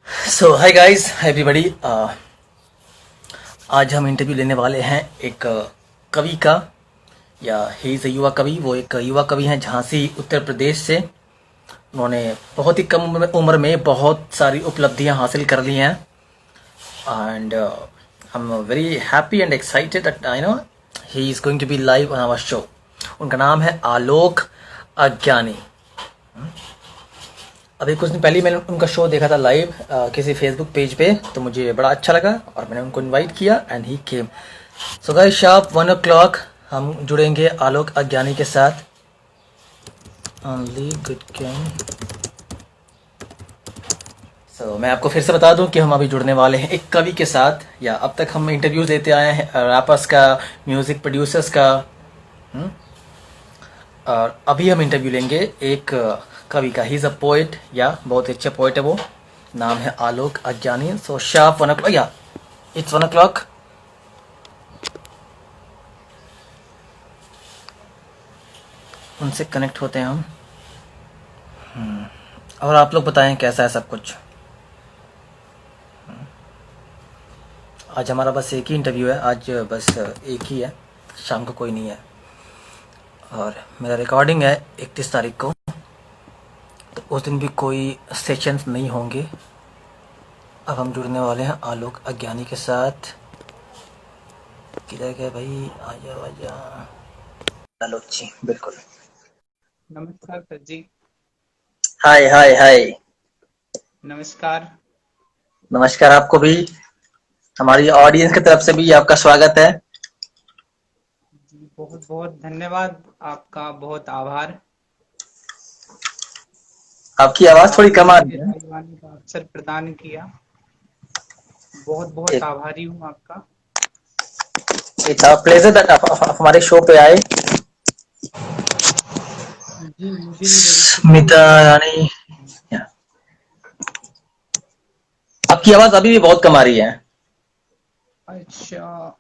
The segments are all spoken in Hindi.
सो हाय गाइस एवरीबॉडी। आज हम इंटरव्यू लेने वाले हैं एक कवि का, या ही इज़ अ युवा कवि। वो एक युवा कवि हैं झांसी उत्तर प्रदेश से। उन्होंने बहुत ही कम उम्र में बहुत सारी उपलब्धियां हासिल कर ली हैं, and I am very happy and excited that I know he is going to be live on our show. उनका नाम है आलोक अज्ञानी। अभी कुछ दिन पहले ही मैंने उनका शो देखा था लाइव किसी फेसबुक पेज पे, तो मुझे बड़ा अच्छा लगा और मैंने उनको इनवाइट किया and he came. So guys sharp 1 o'clock हम जुड़ेंगे आलोक अज्ञानी के साथ। Only good can. सो मैं आपको फिर से बता दूं कि हम अभी जुड़ने वाले हैं एक कवि के साथ, या अब तक हम इंटरव्यूज लेते आए हैं रैपर्स का, म्यूजिक प्रोड्यूसर्स का। हम्म? और अभी हम इंटरव्यू लेंगे एक कवि का। ही इज़ अ पोइट, या बहुत ही अच्छा पोइट है वो। नाम है आलोक अज्ञानी। सो शार्प 1 o'clock, या इट्स 1 o'clock। उनसे कनेक्ट होते हैं हम। और आप लोग बताएं कैसा है सब कुछ। आज हमारा बस एक ही इंटरव्यू है, आज बस एक ही है, शाम को कोई नहीं है। और मेरा रिकॉर्डिंग है 31 तारीख को, तो उस दिन भी कोई सेशंस नहीं होंगे। अब हम जुड़ने वाले हैं आलोक अज्ञानी के साथ। किधर गए भाई, आजा आजा। आलोक जी बिल्कुल। नमस्कार सर जी। हाय हाय हाय। नमस्कार। नमस्कार आपको भी, हमारी ऑडियंस की तरफ से भी आपका स्वागत है। जी बहुत बहुत धन्यवाद। आपका बहुत आभार। आपकी आवाज थोड़ी आपने कम आ मुझे रही है। लाइव आने का अवसर प्रदान किया। बहुत बहुत एक आभारी हूँ आपका। इट्स आवर प्लेजर दैट आप हमारे शो पे आए। जी मुझे भी बड़ी खुशी स्मिता हुई। रानी, आपकी आवाज अभी भी बहुत कम आ रही है। अच्छा,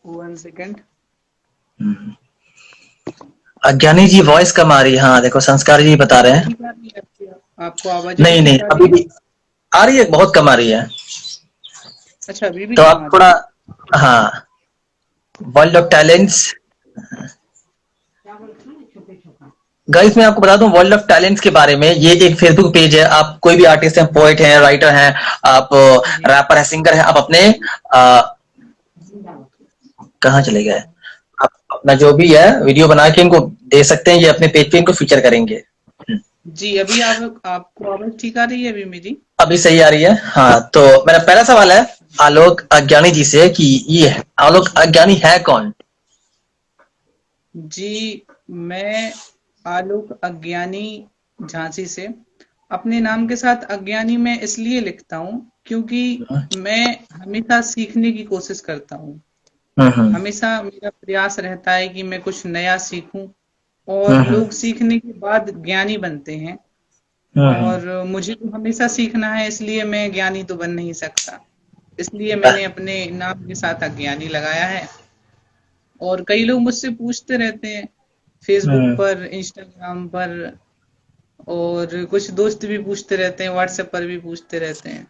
1 सेकेंड। अज्ञानी जी वॉइस कम आ रही है। हाँ देखो, संस्कार जी बता रहे अभी हैं। ठीक आ रही है आपको आवाज अभी नहीं नहीं, ठीक आ रही अभी है? भी आ रही है, बहुत कम आ रही है। अच्छा, अभी भी तो कम आप आ रही थोड़ा, है। हाँ, वर्ल्ड ऑफ टैलेंट्स। गाइस मैं आपको बता दूं वर्ल्ड ऑफ टैलेंट्स के बारे में। ये एक फेसबुक पेज है। आप कोई भी आर्टिस्ट हैं, पोएट हैं, राइटर हैं, आप जी रैपर है, सिंगर है, आप अपने कहाँ चले गए, आप अपना जो भी है वीडियो बना के इनको दे सकते हैं। ये अपने पेज पे इनको फीचर करेंगे। जी, अभी आप आपको आवाज ठीक आ रही है अभी मेरी? अभी सही आ रही है। हाँ, तो मेरा पहला सवाल है आलोक अज्ञानी जी से कि ये आलोक अज्ञानी है कौन। जी, मैं आलोक अज्ञानी झांसी से। अपने नाम के साथ अज्ञानी मैं इसलिए लिखता हूँ क्योंकि मैं हमेशा सीखने की कोशिश करता हूँ। हम्म। हमेशा मेरा प्रयास रहता है कि मैं कुछ नया सीखूं, और हम्म। लोग सीखने के बाद ज्ञानी बनते हैं। हम्म। और मुझे तो हमेशा सीखना है, इसलिए मैं ज्ञानी तो बन नहीं सकता। इसलिए वाह। मैंने अपने नाम के साथ अज्ञानी लगाया है। और कई लोग मुझसे पूछते रहते हैं फेसबुक हम्म। पर, इंस्टाग्राम पर, और कुछ दोस्त भी पूछते रहते हैं, व्हाट्सएप पर भी पूछते रहते हैं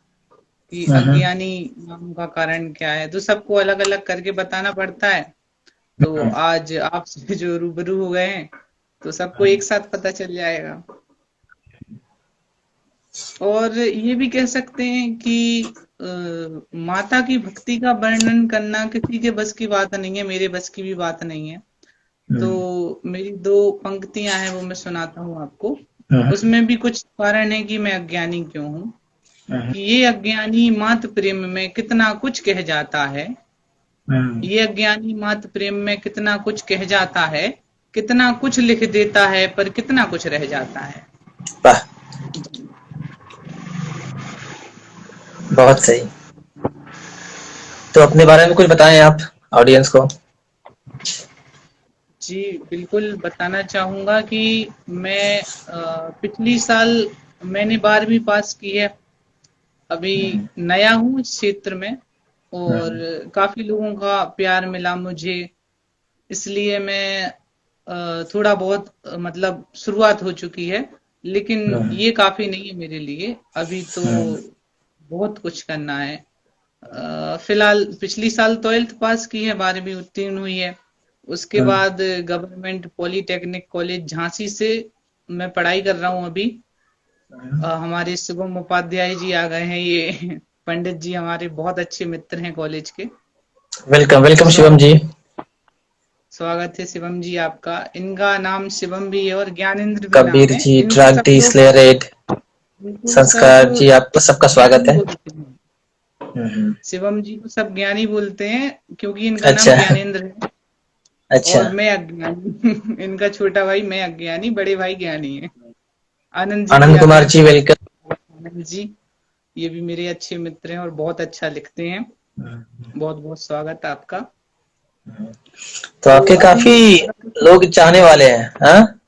कि हम्म। अज्ञानी नाम का कारण क्या है। तो सबको अलग अलग करके बताना पड़ता है। तो आज आपसे जो रूबरू हो गए हैं, तो सबको एक साथ पता चल जाएगा। और ये भी कह सकते हैं कि माता की भक्ति का वर्णन करना किसी के बस की बात नहीं है, मेरे बस की भी बात नहीं है। तो हम्म। मेरी दो पंक्तियां हैं, वो मैं सुनाता हूँ आपको। हम्म। उसमें भी कुछ कारण है कि मैं अज्ञानी क्यों हूँ। कि ये अज्ञानी मात प्रेम में कितना कुछ कह जाता है। हम्म। ये अज्ञानी मात प्रेम में कितना कुछ कह जाता है। कितना कुछ लिख देता है पर कितना कुछ रह जाता है। वाह, बहुत सही। तो अपने बारे में कुछ बताएं आप ऑडियंस को। जी बिल्कुल बताना चाहूंगा कि मैं पिछली साल मैंने 12वीं पास की है। अभी हम्म। नया हूँ इस क्षेत्र में, और हम्म। काफी लोगों का प्यार मिला मुझे। इसलिए मैं थोड़ा बहुत मतलब शुरुआत हो चुकी है, लेकिन हम्म, ये काफी नहीं है मेरे लिए। अभी तो हम्म, बहुत कुछ करना है। फिलहाल पिछली साल 12th पास की है, 12वीं उत्तीर्ण हुई है। उसके हम्म, बाद गवर्नमेंट पॉलिटेक्निक कॉलेज झांसी से मैं पढ़ाई कर रहा हूँ अभी। हमारे शुभम उपाध्याय जी आ गए हैं, ये पंडित जी हमारे बहुत अच्छे मित्र हैं कॉलेज के। वेलकम वेलकम शिवम स्वागत जी। स्वागत है शिवम जी आपका। इनका नाम शिवम भी है और ज्ञानेंद्र भी नाम कबीर है जी, इनको। सब ट्रांति लोग स्लेरेट, इनको सब संस्कार जी, आपका सबका स्वागत ज्ञानी है। बोलते हैं। हम्म, शिवम जी को सब ज्ञानी बोलते हैं क्योंकि इनका अच्छा नाम ज्ञानेंद्र है। अच्छा। और मैं अज्ञानी इनका छोटा भाई, मैं अज्ञानी, बड़े भाई ज्ञानी है। आनंद जी भी आनंद आ गए कुमार हैं जी, बहुत। वेलकम। आनंद जी, ये भी मेरे अच्छे मित्र हैं और बहुत अच्छा लिखते हैं। बहुत बहुत स्वागत है आपका। तो तो आपके अभी काफी अगर लोग चाहने वाले हैं, हाँ?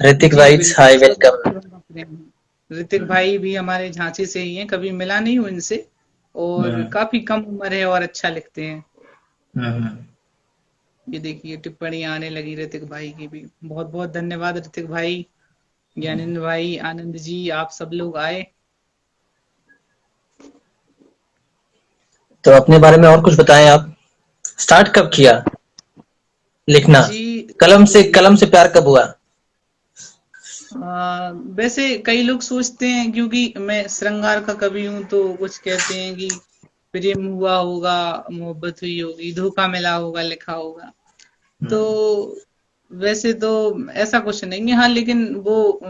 ऋतिक जी भाई, बिल्कुल, हाय, सब वेलकम। लोग अपने हैं। ऋतिक भाई भी हमारे झांसी से ही हैं, कभी मिला नहीं हूं इनसे। और हम्म, काफी कम उम्र है और अच्छा लिखते हैं। हम्म। ये देखिए टिप्पणी आने लगी ऋतिक भाई की भी। बहुत बहुत धन्यवाद ऋतिक भाई, ज्ञानेंद्र भाई, आनंद जी, आप सब लोग आए। तो अपने बारे में और कुछ बताएं आप। स्टार्ट कब किया लिखना? जी कलम से प्यार कब हुआ? वैसे कई लोग सोचते हैं क्योंकि मैं श्रृंगार का कवि हूं तो कुछ कहते हैं कि प्रेम हुआ होगा, मोहब्बत हुई होगी, धोखा मिला होगा, लिखा होगा। तो वैसे तो ऐसा कुछ नहीं है। हाँ, लेकिन वो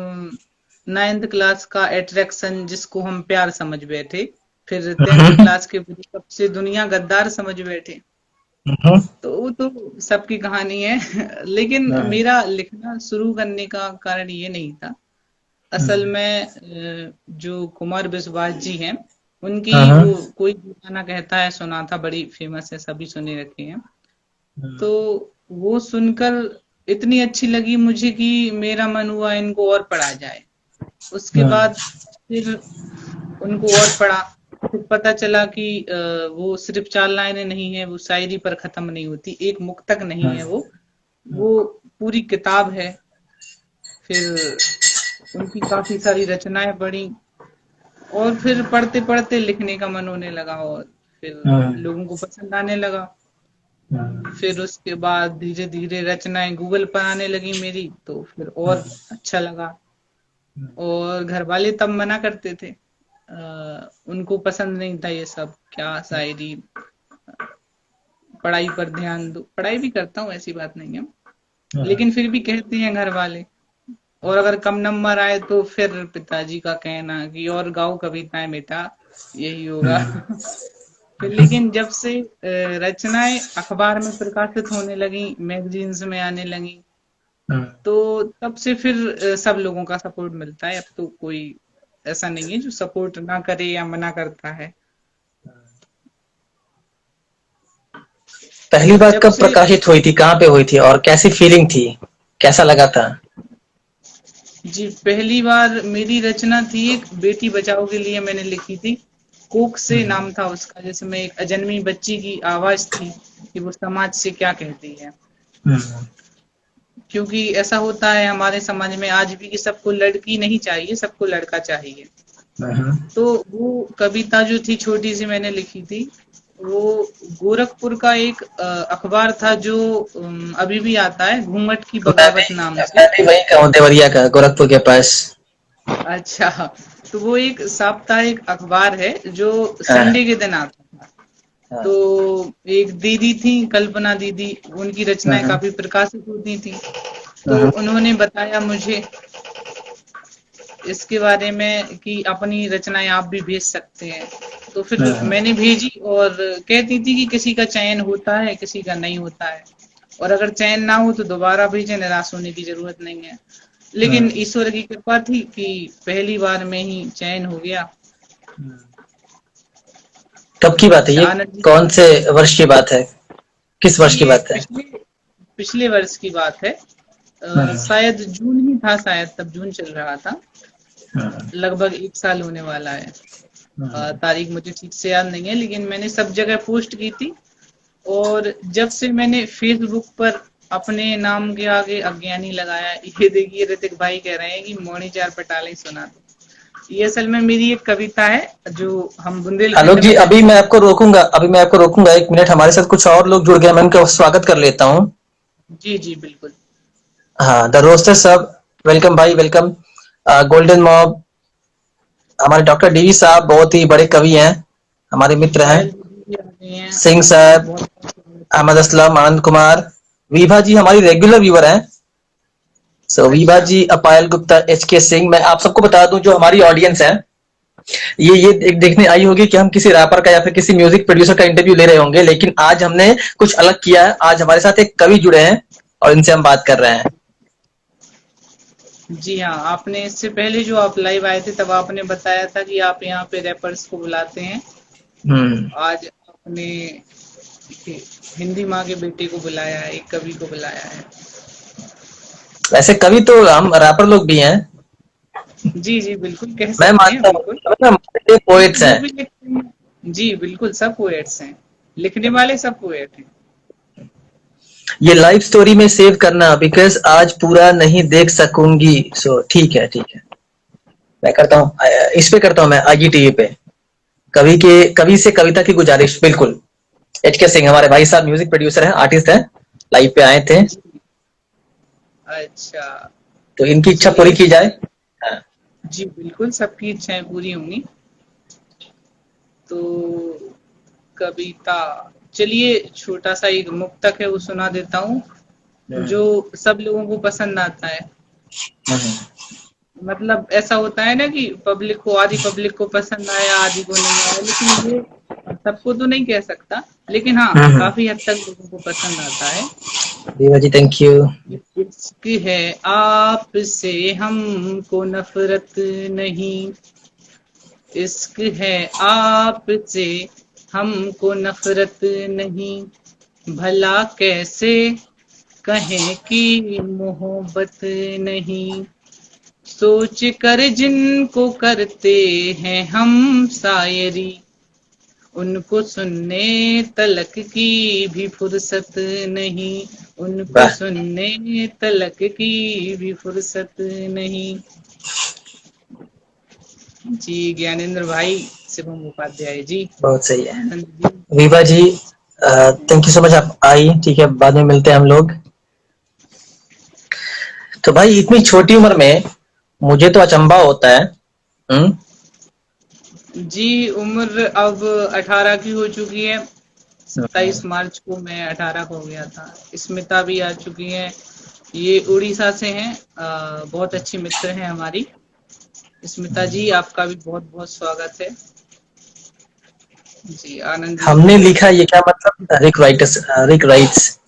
9th क्लास का अट्रैक्शन जिसको हम प्यार समझ बैठे, फिर 10th हम्म, क्लास के ब्रेकअप से दुनिया गद्दार समझ बैठे, हम्म, तो वो तो सबकी कहानी है। लेकिन मेरा लिखना शुरू करने का कारण ये नहीं था। असल में जो कुमार विश्वास जी हैं, उनकी हम्म, वो कोई गाना कहता है, सुना था, बड़ी फेमस है, सभी सुने रखे हैं। तो वो सुनकर इतनी अच्छी लगी मुझे कि मेरा मन हुआ इनको और पढ़ा जाए। उसके हम्म, बाद फिर उनको और पढ़ा। फिर पता चला कि वो सिर्फ 4 लाइनें नहीं है, वो शायरी पर खत्म नहीं होती, एक मुक्तक नहीं है, वो पूरी किताब है। फिर उनकी काफी सारी रचनाएं पढ़ी और फिर पढ़ते पढ़ते लिखने का मन होने लगा और फिर लोगों को पसंद आने लगा। फिर उसके बाद धीरे धीरे रचनाएं गूगल पर आने लगी मेरी, तो फिर और अच्छा लगा। और घर वाले तब मना करते थे, उनको पसंद नहीं था ये सब, क्या शायरी, पढ़ाई पर ध्यान दो। पढ़ाई भी करता हूँ, ऐसी बात नहीं है, लेकिन फिर भी कहते हैं घर वाले। और अगर कम नंबर आए तो फिर पिताजी का कहना कि और गाओ कविताएं बेटा, यही होगा। फिर लेकिन जब से रचनाएं अखबार में प्रकाशित होने लगी, मैगजीन्स में आने लगी, तो तब से फिर सब लोगों का सपोर्ट मिलता है। अब तो कोई ऐसा नहीं है जो सपोर्ट ना करे या मना करता है। पहली और बार जब कब से प्रकाशित हुई थी, कहाँ पे हुई थी, और कैसी फीलिंग थी, कैसा लगा था? जी, पहली बार मेरी रचना थी, एक बेटी बचाओ के लिए मैंने लिखी थी। कोक से नाम था उसका, जिसमें एक अजन्मी बच्ची की आवाज थी कि वो समाज से क्या कहती है। क्योंकि ऐसा होता है हमारे समाज में आज भी कि सबको लड़की नहीं चाहिए, सबको लड़का चाहिए। तो वो कविता जो थी छोटी सी मैंने लिखी थी, वो गोरखपुर का एक अखबार था जो अभी भी आता है, घूंघट की बगावत नाम से। मैं भी वहीं का हूँ, देवरिया का, गोरखपुर के पास। अच्छा, तो वो एक साप्ताहिक अखबार है जो हाँ, संडे के दिन आता था। तो हाँ, एक दीदी थी, कल्पना दीदी, उनकी रचनाएं हाँ, काफी प्रकाशित होती थी। तो हाँ, उन्होंने बताया मुझे इसके बारे में कि अपनी रचनाएं आप भी भेज सकते हैं। तो फिर हाँ, मैंने भेजी और कहती थी कि किसी का चयन होता है, किसी का नहीं होता है, और अगर चयन ना हो तो दोबारा भेजें, निराश होने की जरूरत नहीं है। लेकिन हाँ। ईश्वर की कृपा थी कि पहली बार में ही चयन हो गया। कब की बात है अच्छा, ये? आनंद जी, कौन से वर्ष की बात है? किस जी वर्ष की ये बात है? पिछले पिछले वर्ष की बात है। शायद जून ही था, शायद तब जून चल रहा था। लगभग 1 साल होने वाला है। तारीख मुझे ठीक से याद नहीं है, लेकिन मैंने सब जगह पोस्ट की थी। और जब से मैंने फेसबुक पर अपने नाम के आगे अज्ञानी लगाया। ये देखिए ऋतिक भाई कह रहे हैं कि मोनी चार पटाले सुना दो। ये असल में मेरी एक कविता है जो हम आलोक बुंदेलखंड जी, में अभी कहते मैं हैं। आपको रोकूंगा, 1 मिनट। हमारे साथ कुछ और लोग जुड़ गए, मैं उनका स्वागत कर लेता हूँ। जी जी बिल्कुल। हाँ, द रोस्टर साहब, वेलकम भाई, वेलकम। गोल्डन मॉब, हमारे डॉक्टर डीवी साहब बहुत ही बड़े कवि हैं, हमारे मित्र हैं। पायल दीदी भी आ गई हैं, सिंह उनका साहब, बहुत बहुत स्वागत है। अहमद असलम, आनंद कुमार, विभा जी हमारी रेगुलर व्यूअर हैं। सो विभा अच्छा। जी, अपायल गुप्ता, एच के सिंह। मैं आप सबको बता दूं, जो हमारी ऑडियंस है, ये एक देखने आई होगी कि हम किसी रैपर का या फिर किसी म्यूजिक प्रोड्यूसर का इंटरव्यू ले रहे होंगे, लेकिन आज हमने कुछ अलग किया है। आज हमारे साथ एक कवि जुड़े हैं और इनसे हम बात कर रहे हैं। जी हाँ, आपने इससे पहले जो आप लाइव आए थे तब आपने बताया था कि आप यहाँ पे रैपर्स को बुलाते हैं। हम्म। आज आपने हिंदी माँ के बेटे को बुलाया है, एक कवि को बुलाया है। वैसे कवि तो हम रैपर लोग भी हैं, जी जी बिल्कुल कह मैं सकते हैं, मानता हूँ। बिल्कुल। पोएट्स वो हैं। भी लिखते हैं। जी बिल्कुल, सब पोएट्स हैं, लिखने वाले सब पोएट हैं। ये लाइव स्टोरी में सेव करना, बिकॉज आज पूरा नहीं देख सकूंगी। सो ठीक है, ठीक है, मैं करता हूँ। इस पे करता हूँ मैं, आईजीटीवी पे। कवि से कविता की गुजारिश, बिल्कुल। एच के सिंह हमारे भाई साहब म्यूजिक प्रोड्यूसर हैं, आर्टिस्ट हैं, लाइव पे आए थे, जी। अच्छा। तो इनकी इच्छा पूरी चलिए। की जाए। हाँ। जी बिल्कुल, सबकी इच्छाएं पूरी होंगी। तो कविता, चलिए छोटा सा एक मुक्तक है वो सुना देता हूँ, जो सब लोगों को पसंद आता है। मतलब ऐसा होता है ना कि पब्लिक को, आधी पब्लिक को पसंद आया, आधी को नहीं आया, लेकिन ये सबको तो नहीं कह सकता, लेकिन हाँ काफी हद तक लोगों को पसंद आता है। देवा जी, थैंक यू। इश्क है आपसे हमको नफरत नहीं, इश्क है आपसे हमको नफरत नहीं, भला कैसे कहें कि मोहब्बत नहीं, सोच कर जिनको करते हैं हम शायरी, उनको सुनने तलक की भी फुर्सत नहीं, उनको वाह, सुनने तलक की भी फुर्सत नहीं। जी ज्ञानेंद्र भाई, शिवम उपाध्याय जी, बहुत सही है। आनंद जी। विभा जी, थैंक यू सो मच, आप आई। ठीक है, बाद में मिलते हैं हम लोग। तो भाई, इतनी छोटी उम्र में मुझे तो अचंभा होता है। हम्म। जी उम्र अब 18 की हो चुकी है। 27 मार्च को मैं 18 का हो गया था। स्मिता भी आ चुकी है, ये उड़ीसा से हैं, बहुत अच्छी मित्र हैं हमारी। स्मिता जी आपका भी बहुत बहुत स्वागत है। जी आनंद जी भी हमने हैं। लिखा, ये क्या मतलब? रिक राइट्स, रिक राइट्स।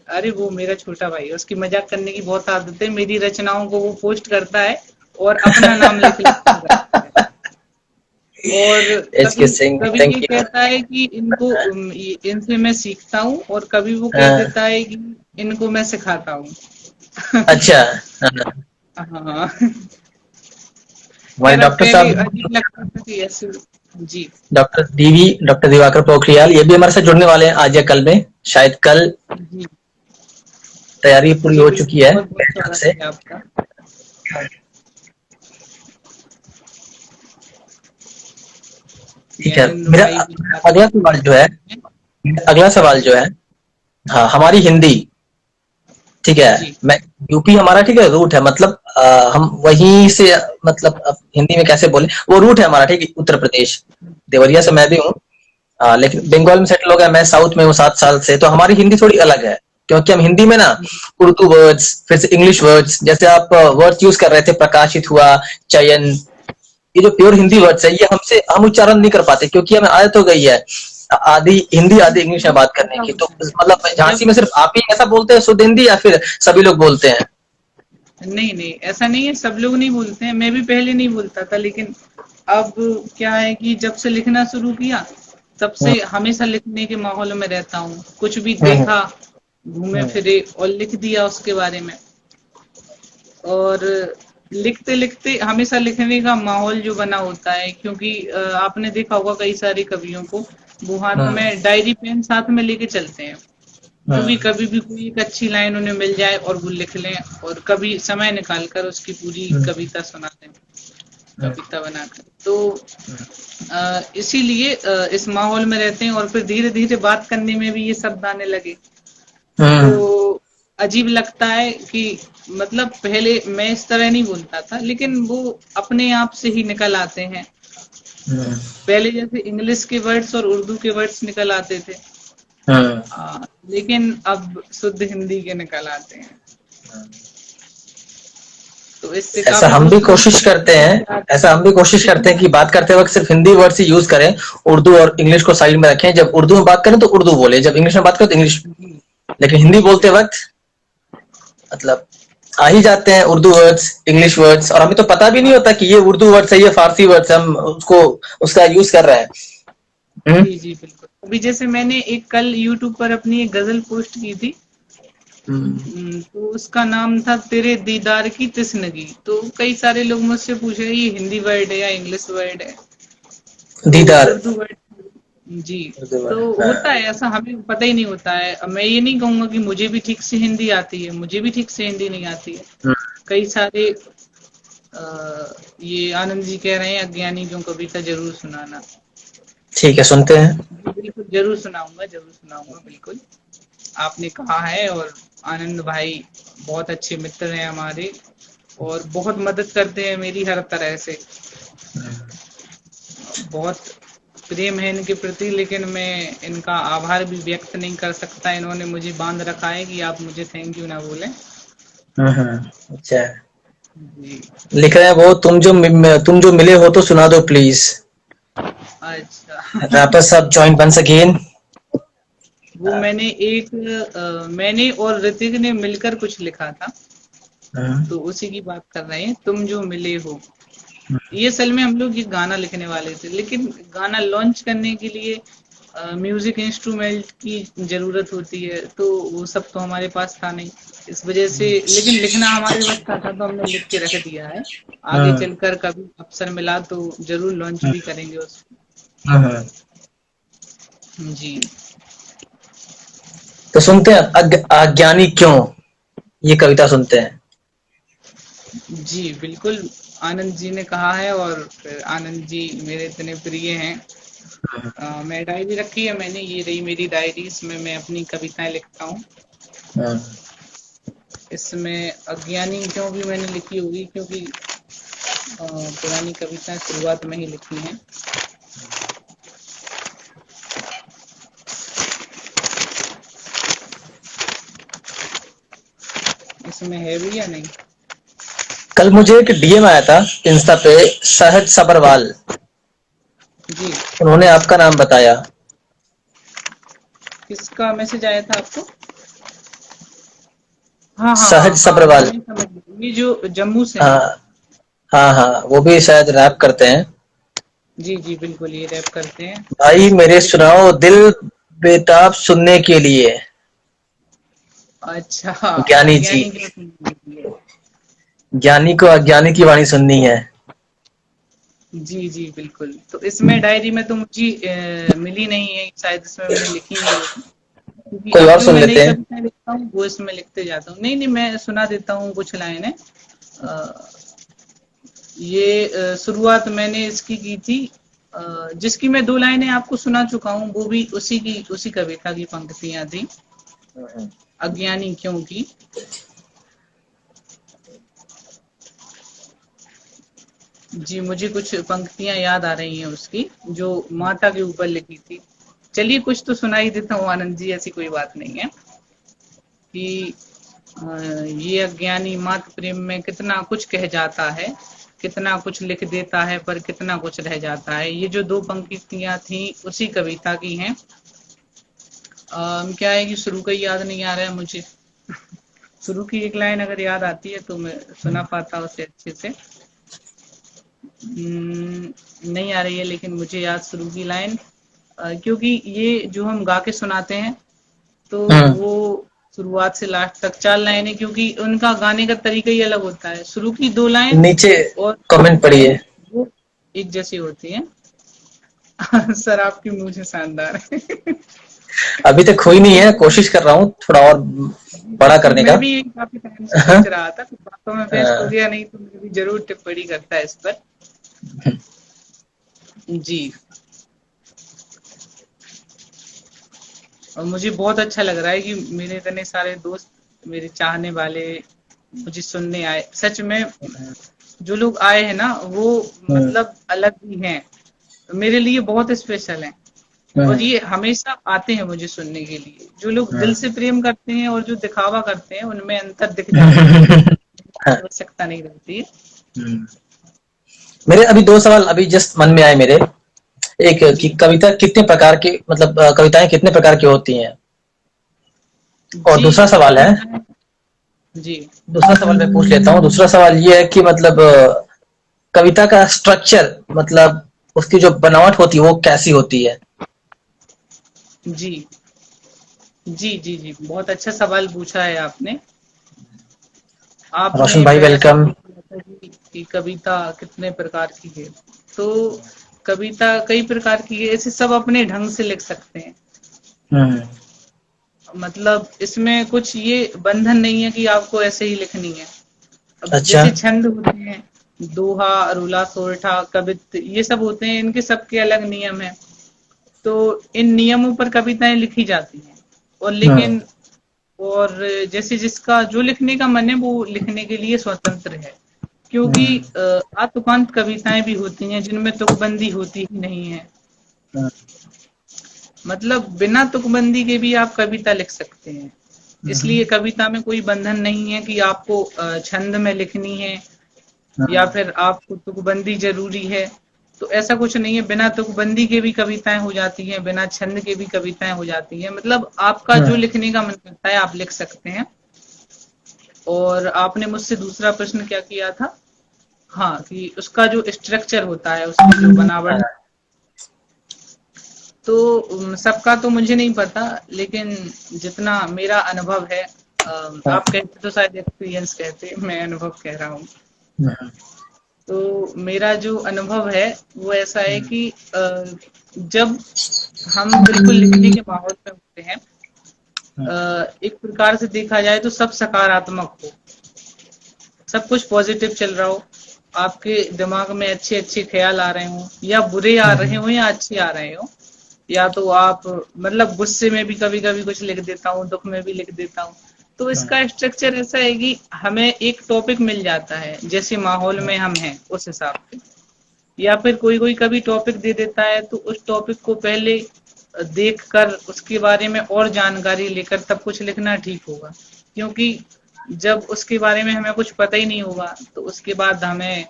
अरे वो मेरा छोटा भाई है, उसकी मजाक करने की बहुत आदत है। मेरी रचनाओं को वो पोस्ट करता है और अपना नाम लिख लिख कर रखता है। और एच कभी के सिंह, कभी ये थैंक यू। कहता है कि इनको इनसे मैं सीखता हूँ, और कभी वो कह हाँ, देता है कि इनको मैं सिखाता हूँ। अच्छा। हाँ, हाँ। हमारे खैर अब डॉक्टर पहले साहब, अजीब लगता था कि ऐसे। जी। डॉक्टर दिवाकर पोखरियाल, ये भी हमारे साथ जुड़ने वाले हैं आज या कल में, शायद कल। जी तैयारी पूरी जी हो बिल्कुल, चुकी है बहुत बहुत मेरे ख्याल स्वागत से। है आपका। ठीक है, ज्ञानेंद्र मेरा भाई भी अगला सवाल जो है, अगला सवाल जो है, हाँ, हमारी हिंदी, ठीक है। जी मैं यूपी हमारा, ठीक है, रूट है, मतलब हम वहीं से, मतलब अब हिंदी में कैसे बोले, वो रूट है हमारा, ठीक है, उत्तर प्रदेश। देवरिया से मैं भी हूँ। लेकिन जी बंगाल में सेटल हो गया, मैं साउथ में हूँ 7 साल से, तो हमारी हिंदी थोड़ी अलग है। क्योंकि हम हिंदी में ना उर्दू वर्ड्स, फिर से इंग्लिश वर्ड्स, जैसे आप वर्ड्स यूज कर रहे थे, प्रकाशित हुआ, चयन, ये जो प्योर हिंदी जी वर्ड्स है, ये हमसे हम उच्चारण नहीं कर पाते, क्योंकि हमें आदत हो गई है आधी हिंदी आधी इंग्लिश में बात करने ऐसा की। तो होता है मतलब झांसी जब, में सिर्फ आप ही ऐसा बोलते हैं शुद्ध हिंदी, या फिर सभी लोग बोलते हैं? नहीं नहीं ऐसा नहीं है, सब लोग नहीं बोलते हैं। मैं भी पहले नहीं बोलता था, लेकिन अब क्या है कि जब से लिखना शुरू किया तब हम्म, से हमेशा लिखने के माहौल में रहता हूँ। कुछ भी हम्म, देखा, घूमे हम्म, फिरे और लिख दिया उसके बारे में। और लिखते लिखते हमेशा लिखने का माहौल जो बना होता है, क्योंकि आपने देखा होगा कई सारे कवियों को, वो हाथ हम्म, में डायरी पेन साथ में लेके चलते हैं। क्योंकि कभी भी कोई एक अच्छी लाइन उन्हें मिल जाए और वो लिख लें और कभी समय निकाल कर उसकी पूरी कविता सुना दें, कविता बनाकर। तो इसीलिए इस माहौल में रहते हैं और फिर धीरे धीरे बात करने में भी ये शब्द आने लगे। तो अजीब लगता है कि मतलब पहले मैं इस तरह नहीं बोलता था, लेकिन वो अपने आप से ही निकल आते हैं। पहले जैसे इंग्लिश के वर्ड्स और उर्दू के वर्ड्स निकल आते थे, लेकिन अब शुद्ध हिंदी के निकल आते हैं। तो इससे ऐसा काफी हम भी कुछ कोशिश करते हैं, ऐसा हम भी कोशिश करते हैं कि बात करते वक्त सिर्फ हिंदी वर्ड से यूज करें, उर्दू और इंग्लिश को साइड में रखें। जब उर्दू में बात करें तो उर्दू बोले, जब इंग्लिश में बात करें तो इंग्लिश। लेकिन हिंदी बोलते वक्त मतलब आ ही जाते हैं उर्दू वर्ड्स, इंग्लिश वर्ड्स, और हमें तो पता भी नहीं होता कि ये उर्दू वर्ड्स है, ये फारसी वर्ड्स, हम उसको उसका यूज कर रहे हैं। जी जी बिल्कुल। अभी जैसे मैंने एक कल यूट्यूब पर अपनी एक गजल पोस्ट की थी, तो उसका नाम था तेरे दीदार की तिस्नगी। तो कई सारे लोग मुझसे पूछ रहे ये हिंदी वर्ड है या इंग्लिश वर्ड है, तो दीदार उर्दू वर्ड। जी। उर्दू तो वर्ड। होता है ऐसा, हमें पता ही नहीं होता है। अब मैं ये नहीं कहूंगा कि मुझे भी ठीक से हिंदी आती है, मुझे भी ठीक से हिंदी नहीं आती है। कई सारे ये आनंद जी कह रहे हैं अज्ञानी क्यों कविता जरूर सुनाना। ठीक है, सुनते हैं। बिल्कुल जरूर सुनाऊंगा, जरूर सुनाऊंगा, बिल्कुल। आपने कहा है, और आनंद भाई बहुत अच्छे मित्र हैं हमारे और बहुत मदद करते हैं मेरी हर तरह से। बहुत प्रेम है इनके प्रति, लेकिन मैं इनका आभार भी व्यक्त नहीं कर सकता। इन्होंने मुझे बांध रखा है कि आप मुझे थैंक यू ना बोलें। अच्छा, जी। लिख रहे हैं वो, तुम जो मिले हो तो सुना दो प्लीज। अच्छा। Rappers up join once again. वो मैंने और ऋतिक ने मिलकर कुछ लिखा था, तो उसी की बात कर रहे हैं, तुम जो मिले हो। ये असल में हम लोग ये गाना लिखने वाले थे, लेकिन गाना लॉन्च करने के लिए म्यूजिक इंस्ट्रूमेंट की जरूरत होती है, तो वो सब तो हमारे पास था नहीं, इस वजह से। लेकिन लिखना हमारे पास था, तो हमने लिख के रख दिया है। आगे चलकर कभी अवसर मिला तो जरूर लॉन्च भी करेंगे उसको। जी। तो सुनते हैं अज्ञानी क्यों, ये कविता सुनते हैं। जी बिल्कुल। आनंद जी ने कहा है, और फिर आनंद जी मेरे इतने प्रिय हैं। मैं डायरी रखी है मैंने, ये रही मेरी डायरी, इसमें मैं अपनी कविताएं लिखता हूँ। इसमें अज्ञानी क्यों भी मैंने लिखी होगी, क्योंकि पुरानी कविताएं शुरुआत में ही लिखी हैं। इसमें है भी या नहीं? कल मुझे एक डीएम आया था इंस्टा पे, सहज सबरवाल जी। उन्होंने आपका नाम बताया। किसका मैसेज आया था आपको? हाँ हाँ हाँ सहज हाँ, सबरवाल। मैं समझ गई, ये जो जम्मू से हैं। हाँ हाँ हाँ, वो भी शायद रैप करते हैं। जी जी बिल्कुल, ये रैप करते हैं। भाई मेरे लेकिन सुनाओ दिल बेताब सुनने के लिए। अच्छा, ज्ञानी जी, अज्ञानी क्यों सुनने के लिए? ज्ञानी को अज्ञानी की वाणी सुननी है। जी जी बिल्कुल। तो इसमें डायरी में तो मुझे मिली नहीं है, शायद इसमें मैंने लिखी नहीं होगी, क्योंकि कोई अब और जो सुन मैं नई लेते हैं। कविताएं लिखता हूँ वो इसमें लिखते जाता हूँ। नहीं नहीं, मैं सुना देता हूँ कुछ लाइनें। ये शुरुआत मैंने इसकी की थी, जिसकी मैं 2 लाइनें आपको सुना चुका हूँ, वो भी उसी कविता की पंक्तियां थी, अज्ञानी क्यों की। जी, मुझे कुछ पंक्तियां याद आ रही हैं उसकी, जो माता के ऊपर लिखी थी। चलिए कुछ तो सुना ही देता हूँ आनंद जी, ऐसी कोई बात नहीं है। कि ये अज्ञानी मात प्रेम में कितना कुछ कह जाता है, कितना कुछ लिख देता है पर कितना कुछ रह जाता है। ये जो 2 पंक्तियां थी उसी कविता की हैं। क्या है कि शुरू का याद नहीं आ रहा है मुझे। शुरू की एक लाइन अगर याद आती है तो मैं सुना पाता उसे अच्छे से। नहीं आ रही है, लेकिन मुझे याद शुरू की लाइन, क्योंकि ये जो हम गा के सुनाते हैं तो वो शुरुआत से लास्ट तक 4 लाइनें, क्योंकि उनका गाने का तरीका ही अलग होता है। शुरू की 2 लाइन नीचे और कमेंट लाइन पढ़िए। वो एक जैसी होती है। सर आपकी मुझे शानदार है। अभी तक हुई नहीं है, कोशिश कर रहा हूँ थोड़ा और बड़ा बिल्कुल, करने का। मैं भी काफी टाइम से सोच रहा था, कुछ बातों में बेस्ट हो गया, नहीं तो मैं भी जरूर टिप्पणी करता इस पर। जी। और मुझे बहुत अच्छा लग रहा है कि मेरे इतने सारे दोस्त, मेरे चाहने वाले मुझे सुनने आए। सच में जो लोग आए हैं ना, वो मतलब अलग ही हैं, मेरे लिए बहुत स्पेशल हैं। और ये हमेशा आते हैं मुझे सुनने के लिए। जो लोग दिल से प्रेम करते हैं और जो दिखावा करते हैं, उनमें अंतर दिख जाता है, आवश्यकता नहीं रहती है। मेरे अभी 2 सवाल अभी जस्ट मन में आए मेरे। एक कि जी कविता कितने प्रकार की, मतलब कविताएं कितने प्रकार की होती हैं? और जी। दूसरा सवाल है, कविताएं। जी दूसरा सवाल मैं पूछ लेता हूँ। दूसरा सवाल ये है कि मतलब कविता का स्ट्रक्चर, मतलब उसकी जो बनावट होती है वो कैसी होती है? जी जी जी जी, बहुत अच्छा सवाल पूछा है आपने। रोशन आपने भाई पहला वेलकम। सवाल किया था कि कविता कितने प्रकार की है। तो कविता कई प्रकार की है, ऐसे सब अपने ढंग से लिख सकते हैं। हम्म। मतलब इसमें कुछ ये बंधन नहीं है कि आपको ऐसे ही लिखनी है। अब अच्छा। जैसे छंद होते हैं, दोहा, रूला, सोरठा, कवित्त, ये सब होते हैं, इनके सबके अलग नियम हैं। तो इन नियमों पर कविताएं लिखी जाती हैं। और हम्म। लेकिन और जैसे जिसका जो लिखने का मन है वो लिखने के लिए स्वतंत्र है। क्योंकि हम्म। आत्मकांत कविताएं भी होती हैं जिनमें तुकबंदी होती ही नहीं है। मतलब बिना तुकबंदी के भी आप कविता लिख सकते हैं। इसलिए कविता में कोई बंधन नहीं है कि आपको छंद में लिखनी है या फिर आपको तुकबंदी जरूरी है। तो ऐसा कुछ नहीं है, बिना तुकबंदी के भी कविताएं हो जाती हैं, बिना छंद के भी कविताएं हो जाती हैं। मतलब आपका जो लिखने का मन करता है आप लिख सकते हैं। और आपने मुझसे दूसरा प्रश्न क्या किया था? हाँ, कि उसका जो स्ट्रक्चर होता है, उसकी जो बनावट। तो सबका तो मुझे नहीं पता, लेकिन जितना मेरा अनुभव है, आप कहते तो शायद एक्सपीरियंस कहते, मैं अनुभव कह रहा हूँ। तो मेरा जो अनुभव है वो ऐसा है कि जब हम बिल्कुल लिखने के माहौल में होते हैं, एक प्रकार से देखा जाए तो सब सकारात्मक हो, सब कुछ पॉजिटिव चल रहा हो, आपके दिमाग में अच्छे अच्छे ख्याल आ रहे हो, या बुरे आ रहे हो या अच्छे आ रहे हो, या तो आप मतलब गुस्से में भी कभी कभी कुछ लिख देता हूँ, दुख में भी लिख देता हूँ। तो इसका स्ट्रक्चर ऐसा है कि हमें एक टॉपिक मिल जाता है, जैसे माहौल में हम हैं उस हिसाब से। या फिर कोई कोई कभी टॉपिक दे देता है, तो उस टॉपिक को पहले देख कर उसके बारे में और जानकारी लेकर तब कुछ लिखना ठीक होगा। क्योंकि जब उसके बारे में हमें कुछ पता ही नहीं होगा, तो उसके बाद हमें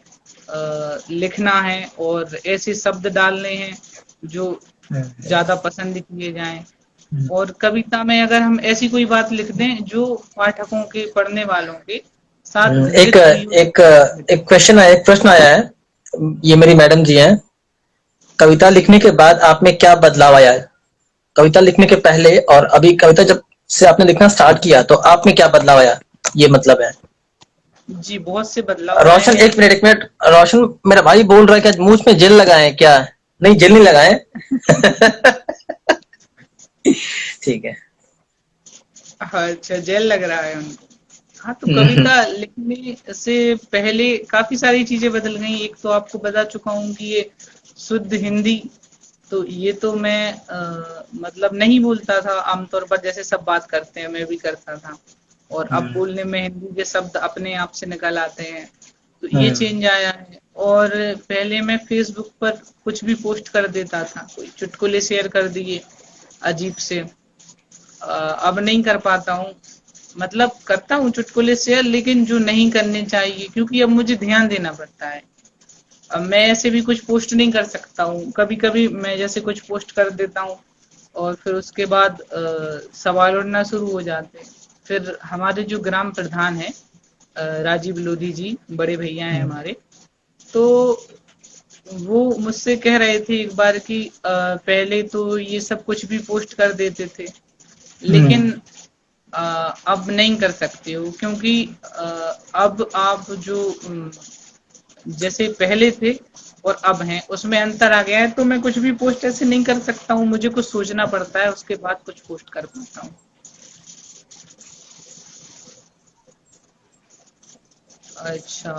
लिखना है और ऐसे शब्द डालने हैं जो ज्यादा पसंद किए जाएं। और कविता में अगर हम ऐसी कोई बात लिख दें जो पाठकों के, पढ़ने वालों के साथ एक घटित हुई हो। एक एक क्वेश्चन है, एक प्रश्न आया है। ये मेरी मैडम जी हैं। कविता जी लिखने के बाद आप में क्या बदलाव आया है? कविता लिखने के पहले और अभी कविता जब से आपने लिखना स्टार्ट किया तो आप में क्या बदलाव आया, ये मतलब है। जी, बहुत से बदलाव आए रोशन, हैं। एक मिनट एक मिनट। रोशन मेरा भाई बोल रहा है कि मुंह में जेल लगाए हैं क्या? नहीं, जेल नहीं लगाए। ठीक है। अच्छा, जेल लग रहा है उनको। हाँ, तो कविता लिखने से पहले काफी सारी चीजें बदल गई। एक तो आपको बता चुका हूँ कि ये शुद्ध हिंदी, तो ये तो मैं मतलब नहीं बोलता था आमतौर पर, जैसे सब बात करते हैं मैं भी करता था। और अब बोलने में हिंदी के शब्द अपने आप से निकल आते हैं। तो ये चेंज आया है। और पहले मैं फेसबुक पर कुछ भी पोस्ट कर देता था, कोई चुटकुले शेयर कर दिए अजीब से, अब नहीं कर पाता हूँ। मतलब करता हूँ चुटकुले शेयर, लेकिन जो नहीं करने चाहिए, क्योंकि अब मुझे ध्यान देना पड़ता है। अब मैं ऐसे भी कुछ पोस्ट नहीं कर सकता हूँ। कभी कभी मैं जैसे कुछ पोस्ट कर देता हूँ और फिर उसके बाद सवाल उठना शुरू हो जाते हैं। फिर हमारे जो ग्राम प्रधान है, राजीव लोधी जी, बड़े भैया हैं हमारे, तो वो मुझसे कह रहे थे एक बार कि पहले तो ये सब कुछ भी पोस्ट कर देते थे, लेकिन अब नहीं कर सकते हो, क्योंकि अब आप जो जैसे पहले थे, और अब हैं उसमें अंतर आ गया है, तो मैं कुछ भी पोस्ट ऐसे नहीं कर सकता हूँ, मुझे कुछ सोचना पड़ता है उसके बाद कुछ पोस्ट कर पाता हूँ। अच्छा,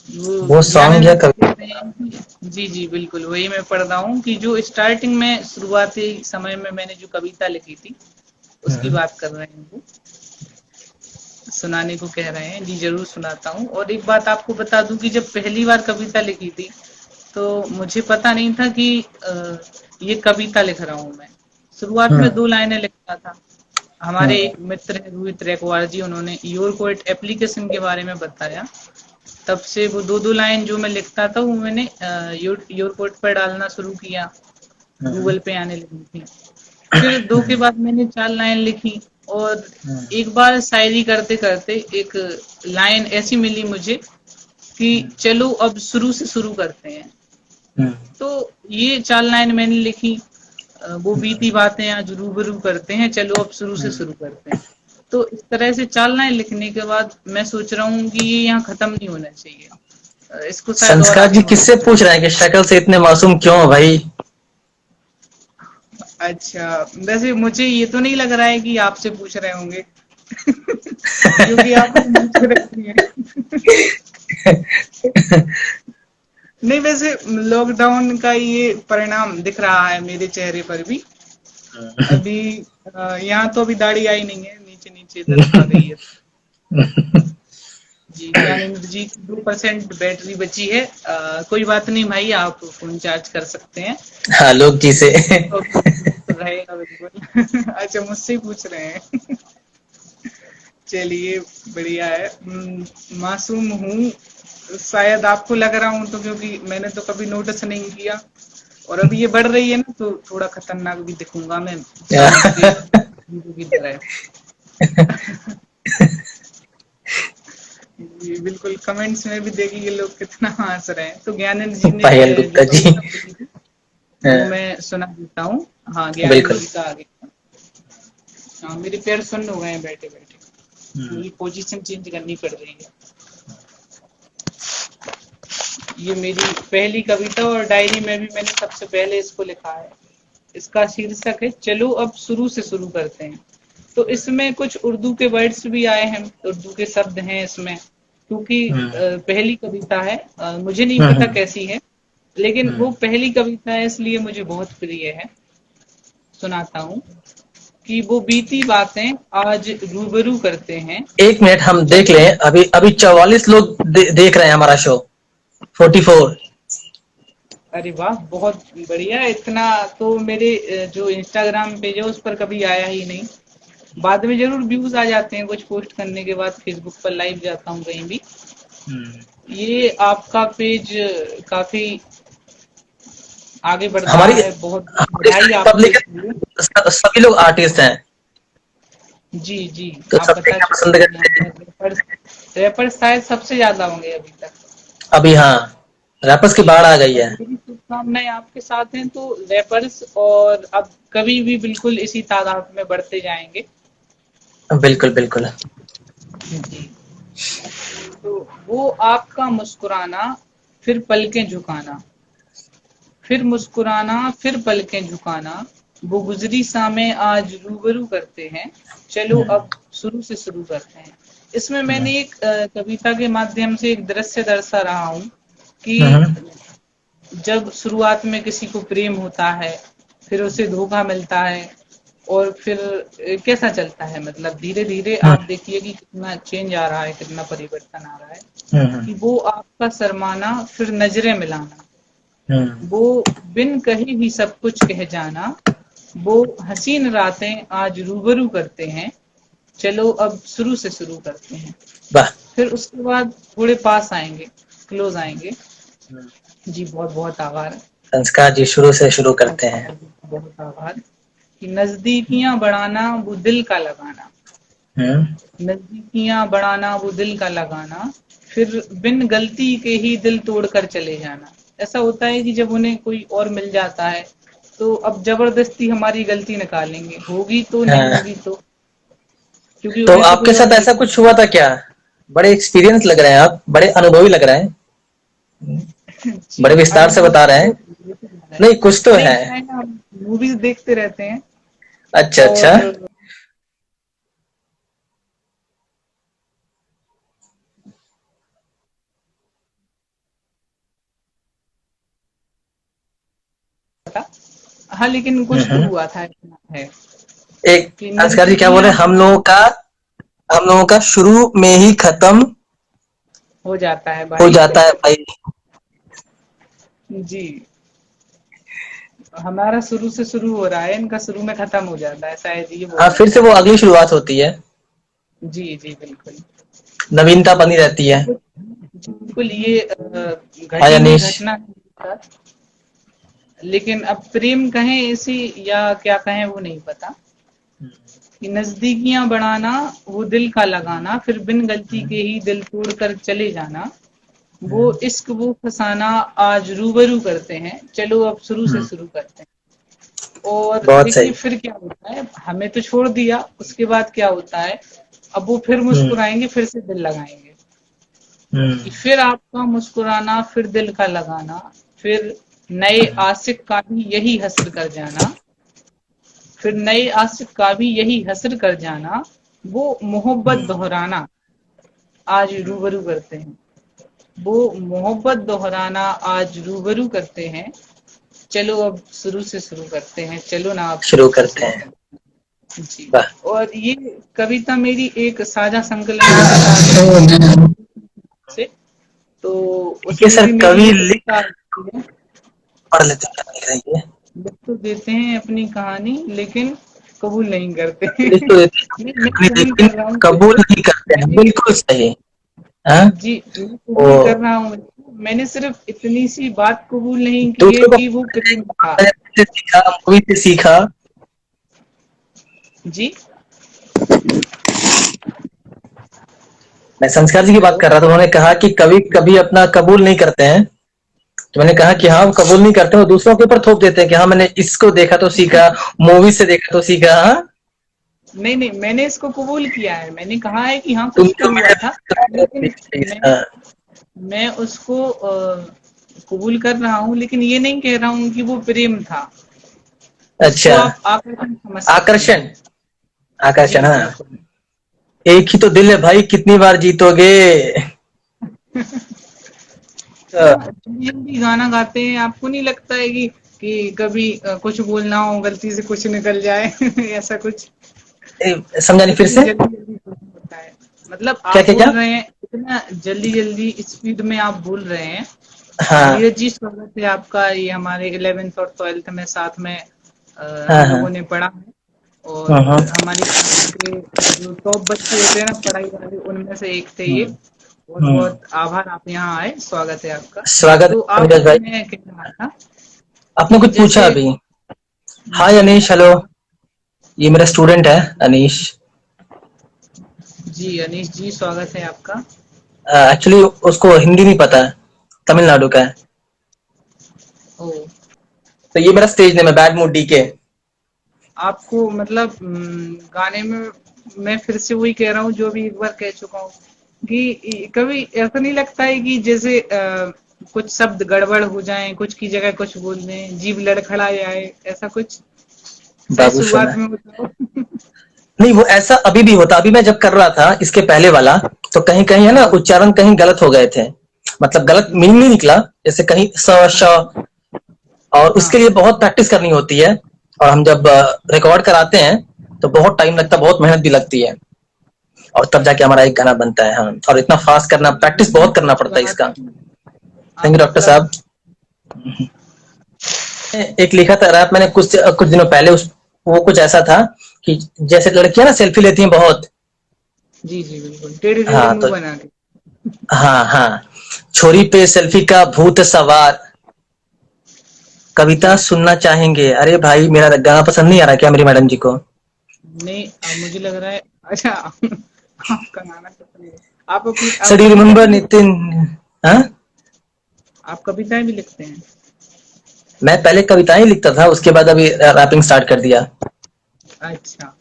वो वो सॉन्ग या ज्ञानानंद जी कविता? कह रहे हैं कि जी जी बिल्कुल वही मैं पढ़ रहा हूँ कि जो स्टार्टिंग में शुरुआती समय में मैंने जो कविता लिखी थी उसकी बात कर रहे हैं वो, सुनाने को कह रहे हैं। जी जरूर सुनाता हूँ। और एक बात आपको बता दूं कि जब पहली बार कविता लिखी थी तो मुझे पता नहीं था कि ये कविता लिख रहा हूँ मैं। शुरुआत में हम्म। 2 लाइनें लिखता था। हमारे हम्म। एक मित्र हैं रोहित रेकवार जी, उन्होंने योर पोएट एप्लीकेशन के बारे में बताया। तब से वो 2-2 लाइन जो मैं लिखता था वो मैंने योर पोएट पर डालना शुरू किया, हम्म। गूगल पे आने लगी थी। फिर 2 के बाद मैंने 4 लाइन लिखी और हम्म। एक बार शायरी करते करते एक लाइन ऐसी मिली मुझे कि चलो अब शुरू से शुरू करते हैं। हम्म। तो ये 4 लाइन मैंने लिखी। वो बीती बातें आज रूबरू करते हैं, चलो अब शुरू से हम्म। शुरू करते हैं। तो इस तरह से 4 लाइन लिखने के बाद मैं सोच रहा हूँ कि ये यहाँ खत्म नहीं होना चाहिए, इसको शायद और संस्कार आगे जी बढ़ाना किससे पूछ चाहिए। रहे हैं कि शक्ल से इतने मासूम क्यों हो भाई? अच्छा, वैसे मुझे ये तो नहीं लग रहा है कि आपसे पूछ रहे होंगे क्योंकि आप तो मुझसे रहती हैं। नहीं, वैसे लॉकडाउन का ये परिणाम दिख रहा है मेरे चेहरे पर भी। अभी यहाँ तो अभी दाढ़ी आई नहीं है, नीचे नीचे इधर आ गई है। जी ज्ञानेंद्र जी 2% बैटरी बची है। कोई बात नहीं भाई, आप फोन चार्ज कर सकते हैं। हाँ, लोग जी से। तो रहेगा बिल्कुल। अच्छा, मुझसे ही पूछ रहे हैं। चलिए बढ़िया है। मासूम हूँ शायद आपको लग रहा हूँ, तो क्योंकि मैंने तो कभी नोटिस नहीं किया और अभी ये बढ़ रही है ना तो थोड़ा खतरनाक भी दिखूंगा मैं साउथ के हीरो की तरह। जी बिल्कुल, कमेंट्स में भी देखिए लोग कितना हंस रहे हैं। तो ज्ञानेंद्र जी ने पायल जो गुप्ता जी। कविता बोली थी वो हाँ, मैं सुना देता हूँ। हाँ, ज्ञानेंद्र बिल्कुल। जी का आगे। हाँ, मेरे पैर सुन्न हो गए हैं बैठे बैठे, हम्म। मुझे पोजीशन चेंज करनी पड़ रही है। ये मेरी पहली कविता और डायरी में भी मैंने सबसे पहले इसको लिखा है। इसका शीर्षक है चलो अब शुरू से शुरू करते हैं। तो इसमें कुछ उर्दू के वर्ड्स भी आए हैं, उर्दू के शब्द हैं इसमें, क्योंकि हम्म। पहली कविता है। मुझे नहीं पता हम्म। कैसी है, लेकिन वो हम्म। पहली कविता है इसलिए मुझे बहुत प्रिय है। सुनाता हूँ कि वो बीती बातें आज रूबरू करते हैं। एक मिनट हम देख चलो, लें, अभी अभी 44 लोग देख रहे हैं हमारा शो। 44। अरे वाह, बहुत बढ़िया। इतना तो मेरे जो इंस्टाग्राम पेज है उस पर कभी आया ही नहीं। बाद में जरूर व्यूज आ जाते हैं कुछ पोस्ट करने के बाद, फेसबुक पर लाइव जाता हूँ कहीं भी। हम्म। ये आपका पेज काफी आगे बढ़ रहा हमारी है, बहुत हमारी बधाई सारी आपको पब्लिक इसके लिए। सभी लोग आर्टिस्ट हैं, जी जी, तो आप सब बता देखना चुके पसंद हैं यहाँ करते हैं। पर रैपर्स शायद सबसे ज्यादा होंगे अभी तक। अभी हाँ, रैपर्स की जी, बाढ़ आ गई और है। मेरी शुभकामनाएं आपके साथ हैं। तो रैपर्स और अब कभी भी बिल्कुल इसी तादाद में बढ़ते जाएंगे। बिल्कुल बिल्कुल। जी, तो वो आपका मुस्कुराना फिर पलकें झुकाना, फिर मुस्कुराना फिर पलकें झुकाना, वो गुजरी सामें आज रूबरू करते हैं, चलो हम्म। अब शुरू से शुरू करते हैं। इसमें हम्म। मैंने एक कविता के माध्यम से एक दृश्य दर्शा रहा हूँ कि हम्म। जब शुरुआत में किसी को प्रेम होता है, फिर उसे धोखा मिलता है और फिर कैसा चलता है, मतलब धीरे धीरे हम्म। आप देखिए कि कितना चेंज आ रहा है, कितना परिवर्तन आ रहा है। हम्म। कि वो आपका शर्माना फिर नजरें मिलाना, हम्म। वो बिन कहे भी सब कुछ कह जाना, वो हसीन रातें आज रूबरू करते हैं, चलो अब शुरू से शुरू करते हैं। वाह। फिर उसके बाद थोड़े पास आएंगे, क्लोज आएंगे। हम्म। जी बहुत बहुत आभार। संस्कार जी शुरू से शुरू करते हैं। संस्कार जी का बहुत आभार। कि नजदीकियां बढ़ाना वो दिल का लगाना, हम्म। नजदीकियां बढ़ाना वो दिल का लगाना, फिर बिन गलती के ही दिल तोड़कर चले जाना। ऐसा होता है कि जब उन्हें कोई और मिल जाता है तो अब जबरदस्ती हमारी गलती निकालेंगे, होगी तो नहीं हाँ, होगी तो, क्योंकि तो उन्हें तो आपके कोई और साथ मिल ऐसा गया। कुछ हुआ था क्या? बड़े एक्सपीरियंस लग रहे हैं आप, बड़े अनुभवी लग रहे हैं। जी, बड़े विस्तार से अनुभव बता रहे तो हैं। लेते रहना है। नहीं कुछ तो नहीं, है। क्या है ना, मूवीज देखते रहते हैं अच्छा अच्छा। और हाँ, लेकिन कुछ तो हम्म। हुआ था, इतना है एक कि संस्कार जी क्या बोले, नजदीकियां हम लोगों का शुरू में ही खत्म हो जाता है हो भाई। जाता है भाई। जी, हमारा शुरू से शुरू हो रहा है, इनका शुरू में खत्म हो जाता है, शायद ये हाँ बोलना फिर से वो चाह रहे अगली हैं। शुरुआत होती है। जी जी बिल्कुल। नवीनता बनी रहती है। जी, बिल्कुल ये हाय घटी हुई अनीश। घटना है मेरे साथ। लेकिन अब प्रेम कहें इसी या क्या कहें वो नहीं पता, कि नजदीकियां बढ़ाना, वो दिल का लगाना, फिर बिन गलती के ही दिल तोड़ कर चले जाना, वो इश्क वो फसाना, आज रूबरू करते हैं, चलो अब शुरू से शुरू करते हैं। और बहुत देखिए सही। फिर क्या होता है, हमें तो छोड़ दिया, उसके बाद क्या होता है, अब वो फिर हम्म मुस्कुराएंगे, फिर से दिल लगाएंगे, कि हम्म फिर आपका मुस्कुराना, फिर दिल का लगाना, फिर नए आशिक का भी यही हसर कर जाना, फिर नए आशिक का भी यही हसर कर जाना, वो मोहब्बत दोहराना, आज रूबरू करते हैं, वो मोहब्बत दोहराना, आज रूबरू करते हैं, चलो अब शुरू से शुरू करते हैं, चलो ना अब शुरू शुरू से करते शुरू हैं। करते हैं। जी, वाह। और ये कविता मेरी एक साझा संकलन के साथ से, तो ठीक है उसमें सर, भी मेरी कवि ये लिख कविता आती है। पढ़ लेते हैं, लिख रही है। लिख तो देते हैं अपनी कहानी, लेकिन कबूल नहीं करते। लिख तो देते मैं हैं कबूल लेकिन कर रहा हूँ कबूल वैसे, नहीं करते हैं, मैंने बिल्कुल सही। हाँ। जी मैं वो कबूल कर रहा हूँ, मैंने सिर्फ इतनी सी बात कबूल नहीं की है दूसरों को कि वो प्रेम था। से सीखा, मूवी से सीखा। जी, मैं संस्कार जी की बात हेलो। कर रहा था, उन्होंने कहा कि कवि कभी अपना कबूल नहीं करते हैं। तो मैंने कहा कि हाँ, वो कबूल नहीं करते, वो दूसरों के ऊपर थोप देते हैं कि हाँ मैंने इसको देखा तो सीखा, मूवी से देखा तो सीखा। हाँ। नहीं नहीं, मैंने इसको कबूल किया है, मैंने कहा है कि हाँ तुम कुछ तो जो हुआ था, लेकिन मैं हाँ। मैं उसको कबूल कर रहा हूँ, लेकिन ये नहीं कह रहा हूँ कि वो प्रेम था। उसको अच्छा। आप आकर्षण समझ सकते हैं। आकर्षण। आकर्षण, जी हाँ। बिल्कुल। एक ही तो दिल है भाई, कितनी बार जीतोगे। हाँ, अ, जल्दी जल्दी गाना गाते हैं, आपको नहीं लगता है कि कभी कुछ बोलना हो, गलती से कुछ निकल जाए ऐसा कुछ, समझा नहीं फिर इतनी से। जल्दी जल्दी बोलना होता है, मतलब क्या आप क्या बोल क्या। रहे हैं इतना जल्दी जल्दी स्पीड में आप बोल रहे हैं। हाँ नीरज जी, स्वागत है आपका, ये हमारे 11th और 12th में साथ में हाँ हम हाँ। लोगों ने पढ़ा है, और हाँ। हमारी क्लास के जो टॉप बच्चे होते हैं ना पढ़ाई वाले, उनमें से एक थे ये। बहुत हम्म। बहुत आभार, आप यहाँ आए, स्वागत है आपका। स्वागत तो है आप नीरज भाई। मैं कह रहा था आपने कि कुछ पूछा जैसे अभी। हाय जी अनीश, हेलो। ये मेरा स्टूडेंट है अनीश। जी अनीश जी, स्वागत है आपका। एक्चुअली उसको हिंदी नहीं पता है, तमिलनाडु का है। ओ, तो ये मेरा स्टेज नेम है, बैड मूड डीके। आपको मतलब गाने में मैं फिर से वही कह रहा हूँ जो भी एक बार कह चुका हूँ, कि कभी ऐसा नहीं लगता है कि जैसे कुछ शब्द गड़बड़ हो जाएं, कुछ की जगह कुछ बोल दें, जीभ लड़खड़ा जाए, ऐसा कुछ शायद बाबू शुरुआत सोना। में होता हो। नहीं, वो ऐसा अभी भी होता। अभी मैं जब कर रहा था इसके पहले वाला, तो कहीं कहीं है ना, उच्चारण कहीं गलत हो गए थे। मतलब गलत मीनिंग नहीं निकला, जैसे कहीं स श। और उसके हाँ लिए बहुत प्रैक्टिस करनी होती है। और हम जब रिकॉर्ड कराते हैं तो बहुत टाइम लगता है, बहुत मेहनत भी लगती है। और तब जाके हमारा एक गाना बनता है। हाँ, और इतना फास्ट करना, प्रैक्टिस बहुत करना अच्छी पड़ता है बात इसका। है। थैंक आप यू डॉक्टर मतलब साहब। एक लिखा था रैप मैंने कुछ कुछ दिनों पहले, उस वो कुछ ऐसा था कि जैसे लड़कियां ना सेल्फी लेती हैं बहुत। जी जी बिल्कुल, टेढ़े टेढ़े हाँ मुंह तो बना के। हाँ हाँ, छोरी पे सेल्फी का भूत सवार, कविता जी, सुनना चाहेंगे। अरे भाई, मेरा गाना पसंद नहीं आ रहा क्या मेरी मैडम जी को? नहीं मुझे लग रहा है, अच्छा आपका गाना पसंद है। सर आप यू कविता रिमेम्बर भी लिखते नितिन? हैं? हाँ। आप कविताएं भी लिखते हैं? मैं पहले कविताएं लिखता था, उसके बाद अभी रैपिंग स्टार्ट कर दिया। अच्छा।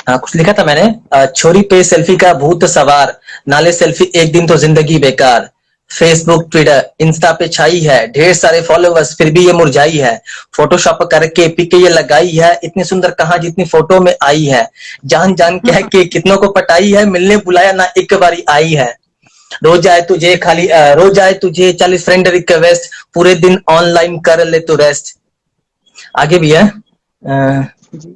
हाँ, कुछ लिखा था मैंने। छोरी पे सेल्फी का भूत सवार, नाले सेल्फी एक दिन तो जिंदगी बेकार, फेसबुक ट्विटर इंस्टा पे छाई है, ढेर सारे फॉलोवर्स फिर भी ये मुरझाई है, फोटोशॉप करके पिक ये लगाई है, इतनी सुंदर कहाँ जितनी फोटो में आई है, जान जान कह के कितनों को पटाई है, मिलने बुलाया ना एक बारी आई है, रोज आए तुझे 40 फ्रेंड रिक्वेस्ट, पूरे दिन ऑनलाइन कर ले तो रेस्ट। आगे भी है जी।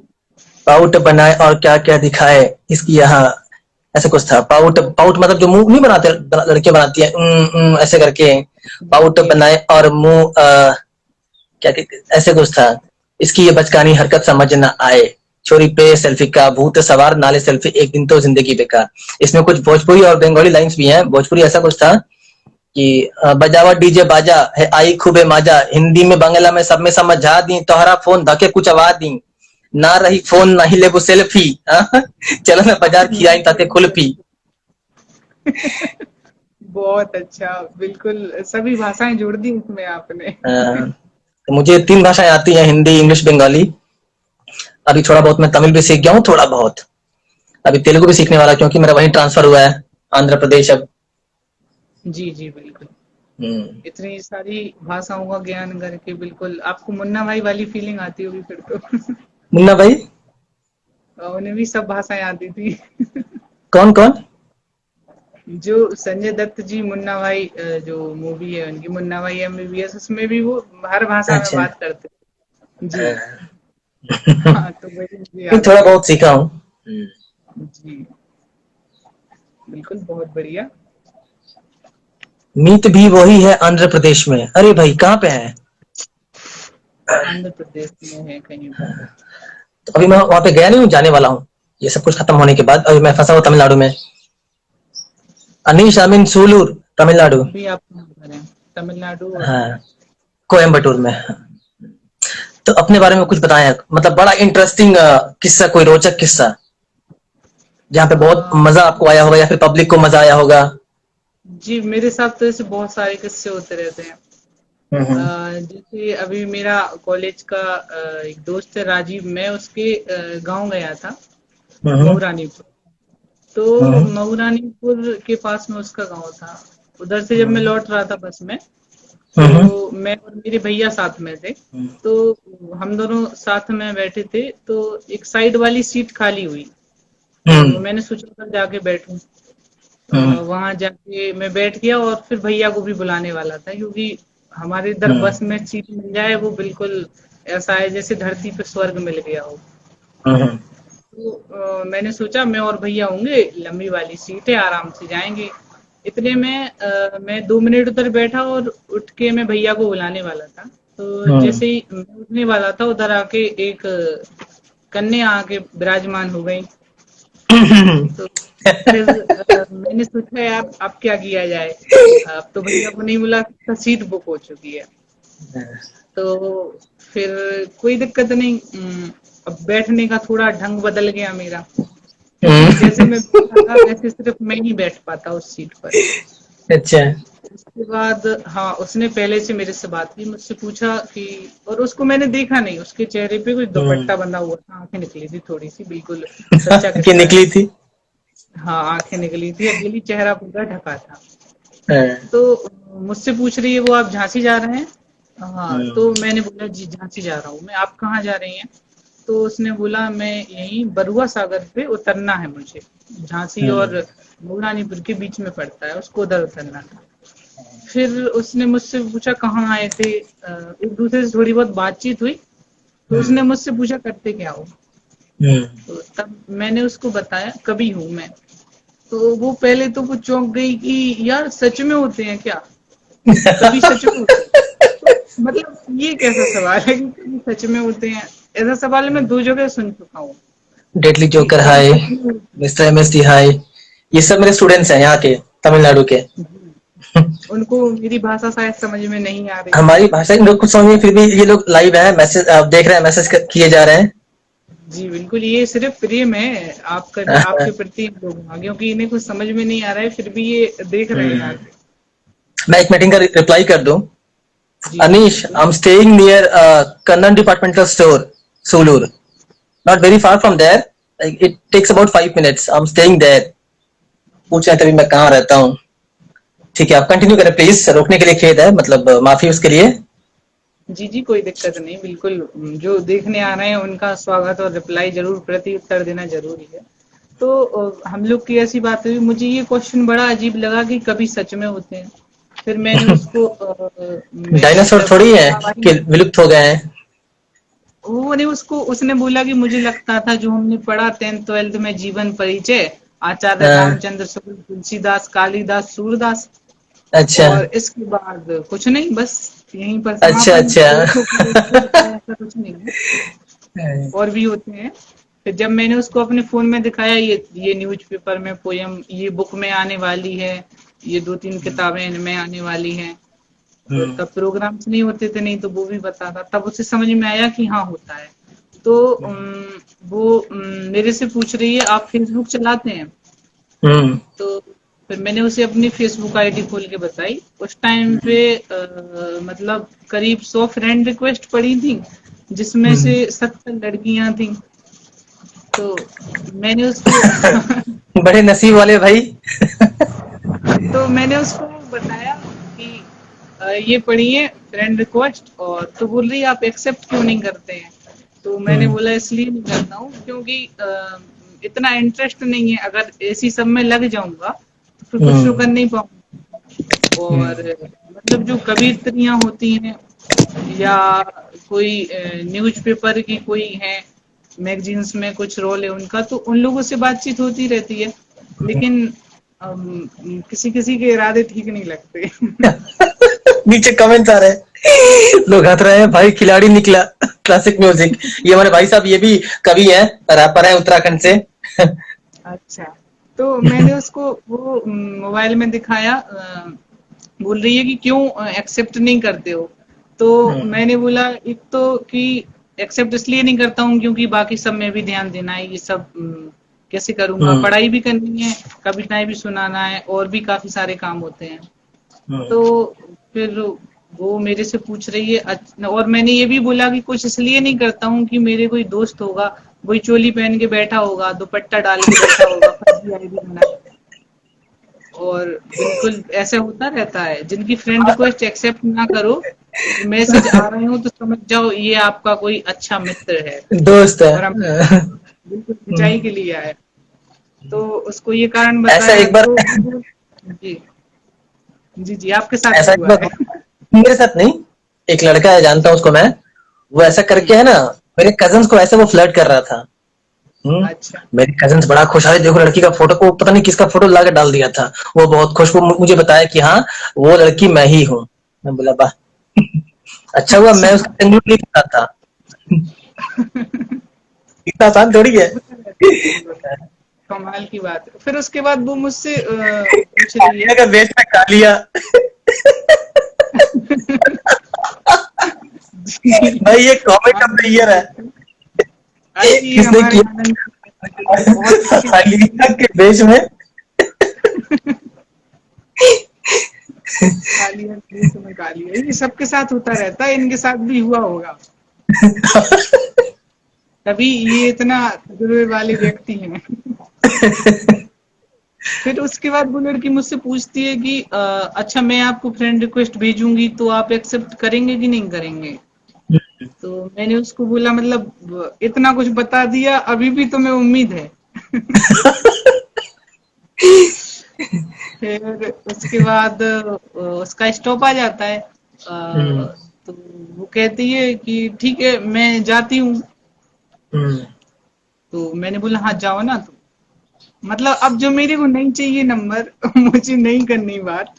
पाउट बनाए और क्या क्या दिखाए इसकी यहाँ, ऐसा कुछ था। पाउट पाउट मतलब जो मुंह नहीं बनाते, लड़कियां बनाती है ऐसे करके, पाउट जी। बनाए और मुंह क्या ऐसे कुछ था। इसकी ये बचकानी हरकत समझ न आए, छोरी पे सेल्फी का भूत सवार, नाले सेल्फी एक दिन तो जिंदगी बेकार। इसमें कुछ भोजपुरी और बंगाली लाइंस भी हैं। भोजपुरी ऐसा कुछ था कि बजावा डीजे बाजा है आई खूबे माजा, हिंदी में बांग्ला में सब में समझा दी, तोहरा फोन धके कुछ आवाज दी, ना रही फोन ना ही लेबो सेल्फी, चलो मैं बाजार खियाई ताते कुल्फी। बहुत अच्छा, बिल्कुल सभी भाषाएं जोड़ दी उसमें आपने। तो मुझे 3 भाषाएं आती हैं, हिंदी इंग्लिश बंगाली। अभी थोड़ा बहुत मैं तमिल भी सीख गया हूँ, थोड़ा बहुत। अभी तेलुगु भी सीखने वाला, क्योंकि मेरा वहीं ट्रांसफर हुआ है आंध्र प्रदेश अब। जी जी बिल्कुल। इतनी सारी भाषाओं का ज्ञान करके बिल्कुल आपको मुन्ना भाई वाली फीलिंग आती होगी फिर तो। मुन्ना भाई उन्हें भी सब भाषाएं आती थी। कौन कौन? जो संजय दत्त जी मुन्ना भाई, जो मूवी है उनकी मुन्ना भाई एमबीबीएस, उसमें भी वो हर भाषा में अच्छा। बात करते हैं। जी। हाँ, तो वही मुझे याद आ थोड़ा गया। बहुत सीखा हूँ। जी बिल्कुल, बहुत बढ़िया। मीत भी वही है आंध्र प्रदेश में। अरे भाई कहाँ पे है? आंध्र प्रदेश में है कहीं पर। तो अभी मैं वहां पे गया नहीं हूँ, जाने वाला हूँ ये सब कुछ खत्म होने के बाद। अभी मैं फंसा हुआ तमिलनाडु में, अनीश अमीन सूलूर तमिलनाडु। अभी आप कहाँ पर हैं? तमिलनाडु और हाँ, कोयम्बटूर में। तो अपने बारे में कुछ बताएं, मतलब बड़ा इंटरेस्टिंग किस्सा, कोई रोचक किस्सा जहाँ पे बहुत मजा आपको आया होगा या फिर पब्लिक को मजा आया होगा। जी, मेरे साथ तो ऐसे बहुत सारे किस्से होते रहते हैं। हम्म जैसे अभी मेरा कॉलेज का एक दोस्त है राजीव, मैं उसके गांव गया था, हम्म मऊरानीपुर। तो हम्म मऊरानीपुर के पास में उसका गांव था। उधर से जब मैं हम्म लौट रहा था बस में, हम्म तो मैं और मेरे भैया साथ में थे। तो हम दोनों साथ में बैठे थे, तो एक साइड वाली सीट खाली हुई। तो हम्म मैंने सोचा उधर जाके बैठूं। हम्म वहां जाके मैं बैठ गया और फिर भैया को भी बुलाने वाला था, क्योंकि हमारे इधर हम्म बस में सीट मिल जाए वो बिल्कुल ऐसा है जैसे धरती पे स्वर्ग मिल गया हो। हम्म तो मैंने सोचा मैं और भैया होंगे, लंबी वाली सीट है, आराम से जाएंगे। इतने में मैं 2 मिनट उधर बैठा और उठ के मैं भैया को बुलाने वाला था। तो जैसे ही मैं उठने वाला था, उधर आके एक कन्या आके विराजमान हो गई। तो फिर मैंने सोचा यार अब क्या किया जाए। अब तो भैया को नहीं मिला, तो सीट बुक हो चुकी है। तो फिर कोई दिक्कत नहीं। अब बैठने का थोड़ा ढंग बदल गया मेरा, क्योंकि जैसे मैं बैठा था वैसे सिर्फ मैं ही बैठ पाता उस सीट पर। अच्छा। उसके बाद हाँ, उसने पहले से मेरे से बात की, मुझसे पूछा कि, और उसको मैंने देखा नहीं, उसके चेहरे पे कोई दुपट्टा बंधा हुआ था, आंखें निकली थी थोड़ी सी, बिल्कुल सच्चा कि किस्सा है। निकली थी। हाँ, आंखें निकली थी, अकेली, चेहरा पूरा ढका था। हाँ, तो मुझसे पूछ रही है वो, आप झांसी जा रहे हैं? हाँ, तो मैंने बोला जी झांसी जा रहा हूँ मैं। आप कहाँ जा रही हैं? तो उसने बोला मैं यहीं बरुआ सागर पे उतरना है मुझे, झांसी और मऊरानीपुर के बीच में पड़ता है, उसको उधर उतरना था। फिर उसने मुझसे पूछा कहाँ आए थे। एक दूसरे से थोड़ी बहुत बातचीत हुई। तो उसने मुझसे पूछा करते क्या हो। तो तब मैंने उसको बताया कभी हूँ मैं। तो वो पहले तो वो चौंक गई कि यार सच में होते हैं क्या, कभी सच में होते हैं? तो मतलब ये कैसा सवाल है कि कभी सच में होते हैं? ऐसा सवाल मैं 2 जगह सुन चुका हूँ डेडली कि जोकर कभी हाय, सच में होते मिस्टर एमएसटी हाय, ये सब मेरे स्टूडेंट्स हैं यहाँ के, तमिलनाडु के। हैं। उनको मेरी भाषा शायद समझ में नहीं आ रही हमारी होगी। भाषा इन लोग कुछ समझ नहीं, फिर भी ये लोग लाइव है, मैसेज आप देख रहे हैं, मैसेज किए जा रहे हैं। जी बिल्कुल, ये सिर्फ प्रेम है आपका, आपके प्रति इन लोगों का, क्योंकि इन्हें कुछ समझ में नहीं आ रहा है, फिर भी ये देख रहे हैं आगे। मैं एक मीटिंग का रिप्लाई कर दूं। जी जी अनीश, बिल्कुल। I am staying near Kannan departmental store, Sulur, not very far from there, it takes about 5 minutes, I am staying there. पूछ रहे हैं तभी मैं कहाँ रहता हूँ। ठीक है, आप कंटिन्यू करें प्लीज, रोकने के लिए खेद है, मतलब माफी उसके लिए। जी जी, कोई दिक्कत नहीं, बिल्कुल। जो देखने आ रहे हैं उनका स्वागत और रिप्लाई जरूर, प्रति उत्तर देना जरूरी है। तो हम लोग की ऐसी बात हुई, मुझे ये क्वेश्चन बड़ा अजीब लगा कि कभी सच में होते हैं। फिर मैंने उसको मैंने डायनासोर जब थोड़ी है देखा भाई, कि विलुप्त हो गए हैं। वो नहीं, उसको उसने बोला कि मुझे लगता था जो हमने पढ़ा 10th 12th में, जीवन परिचय, आचार्य हाँ, रामचंद्र शुक्ल, तुलसीदास, कालिदास, सूरदास, अच्छा और इसके बाद कुछ नहीं, बस यहीं पर अच्छा समापन। अच्छा। फिर तो कोई उससे होता है ऐसा कुछ नहीं है, और भी होते हैं। फिर जब मैंने उसको अपने फोन में दिखाया, ये न्यूज़पेपर में पोयम, ये बुक में आने वाली है, ये 2-3 किताबें इनमें आने वाली हैं, और हम्म, तब प्रोग्राम्स नहीं होते थे, नहीं तो वो भी बताता, तब उसे समझ में आया कि हाँ होता है। तो वो मेरे से पूछ रही है, आप फेसबुक चलाते हैं? हम्म, तो फिर मैंने उसे अपनी फेसबुक आईडी खोल के बताई। उस टाइम पे मतलब करीब 100 फ्रेंड रिक्वेस्ट पड़ी थी, जिसमें हम्म। से 70 लड़कियां थी। तो मैंने उसको बड़े नसीब वाले भाई। तो मैंने उसको बताया कि ये पढ़िए फ्रेंड रिक्वेस्ट, और तो बोल रही आप एक्सेप्ट क्यों नहीं करते हैं? तो मैंने हम्म, बोला इसलिए नहीं करता हूँ क्योंकि इतना इंटरेस्ट नहीं है, अगर ऐसी सब में लग जाऊंगा तो फिर कुछ तो हम्म, कर नहीं पाऊंगा। और हम्म, मतलब जो कवित्रियां होती हैं, या कोई न्यूज़पेपर की कोई है, मैगजीन्स में कुछ रोल है उनका, तो उन लोगों से बातचीत होती रहती है। लेकिन किसी किसी के इरादे ठीक नहीं लगते। नीचे कमेंट्स आ रहे हैं, लोग हंस रहे हैं, भाई खिलाड़ी निकला क्लासिक म्यूजिक। ये हमारे भाई साहब, ये भी कवि हैं, रैपर हैं उत्तराखंड से। अच्छा, तो मैंने उसको वो मोबाइल में दिखाया, बोल रही है कि क्यों एक्सेप्ट नहीं करते हो? तो मैंने बोला एक तो कि एक्सेप्ट इसलिए नहीं करता हूँ क्योंकि बाकी सब में भी ध्यान देना है, ये सब कैसे करूंगा, पढ़ाई भी करनी है, कविताएं भी सुनाना है, और भी काफी सारे काम होते हैं। तो फिर वो मेरे से पूछ रही है और मैंने ये भी बोला कि कुछ इसलिए नहीं करता हूँ कि मेरे कोई दोस्त होगा, वही चोली पहन के बैठा होगा, दुपट्टा डाल के बैठा होगा, फर्जी आईडी बना के। और बिल्कुल ऐसा होता रहता है, जिनकी फ्रेंड रिक्वेस्ट एक्सेप्ट ना करो, मैसेज आ रहे हो, तो समझ जाओ ये आपका कोई अच्छा मित्र है, दोस्त और हम है। बिल्कुल सच्चाई के लिए आए। तो उसको ये कारण ऐसा बताया, एक बार तो जी जी जी, आपके साथ ऐसा भी एक हुआ बार है। मेरे साथ नहीं, एक लड़का है, जानता हूँ उसको मैं। वो ऐसा करके है ना, मेरे कजन्स को ऐसे वो फ्लर्ट कर रहा था। अच्छा मेरे कजन्स बड़ा खुश आए, देखो लड़की का फोटो, को पता नहीं किसका फोटो ला के डाल दिया था। वो बहुत खुश, वो मुझे बताया कि हाँ वो लड़की मैं ही हूँ। मैं बोला वाह, अच्छा हुआ मैं अच्छा। उसका इंक्लूड नहीं कर रहा था। इतना आसान थोड़ी है। होता रहता है कई बार। कमाल की बात है। फिर उसके बाद वो मुझसे पूछ रही है। का बेच में खा लिया। जी, भाई ये कॉमेडी हाँ ऑफ द बिल्कुल ईयर है। बिल्कुल। अरे ये किसने हमारे किया? आनंद ये बहुत अच्छी बात हालिया है। के बेच में। कालिया ये समय कालिया, ये सबके साथ होता रहता है, इनके साथ भी हुआ होगा, तभी ये इतना तजुर्बे वाले व्यक्ति हैं। फिर उसके बाद वो लड़की मुझसे पूछती है कि अच्छा मैं आपको फ्रेंड रिक्वेस्ट भेजूंगी तो आप एक्सेप्ट करेंगे कि नहीं करेंगे? तो मैंने उसको बोला मतलब इतना कुछ बता दिया, अभी भी तुम्हें उम्मीद है? फिर उसके बाद उसका स्टॉप आ जाता है। तो वो कहती है कि ठीक है मैं जाती हूँ। तो मैंने बोला हाँ जाओ ना। तो मतलब अब जो मेरे को नहीं चाहिए नंबर, मुझे नहीं करनी बात।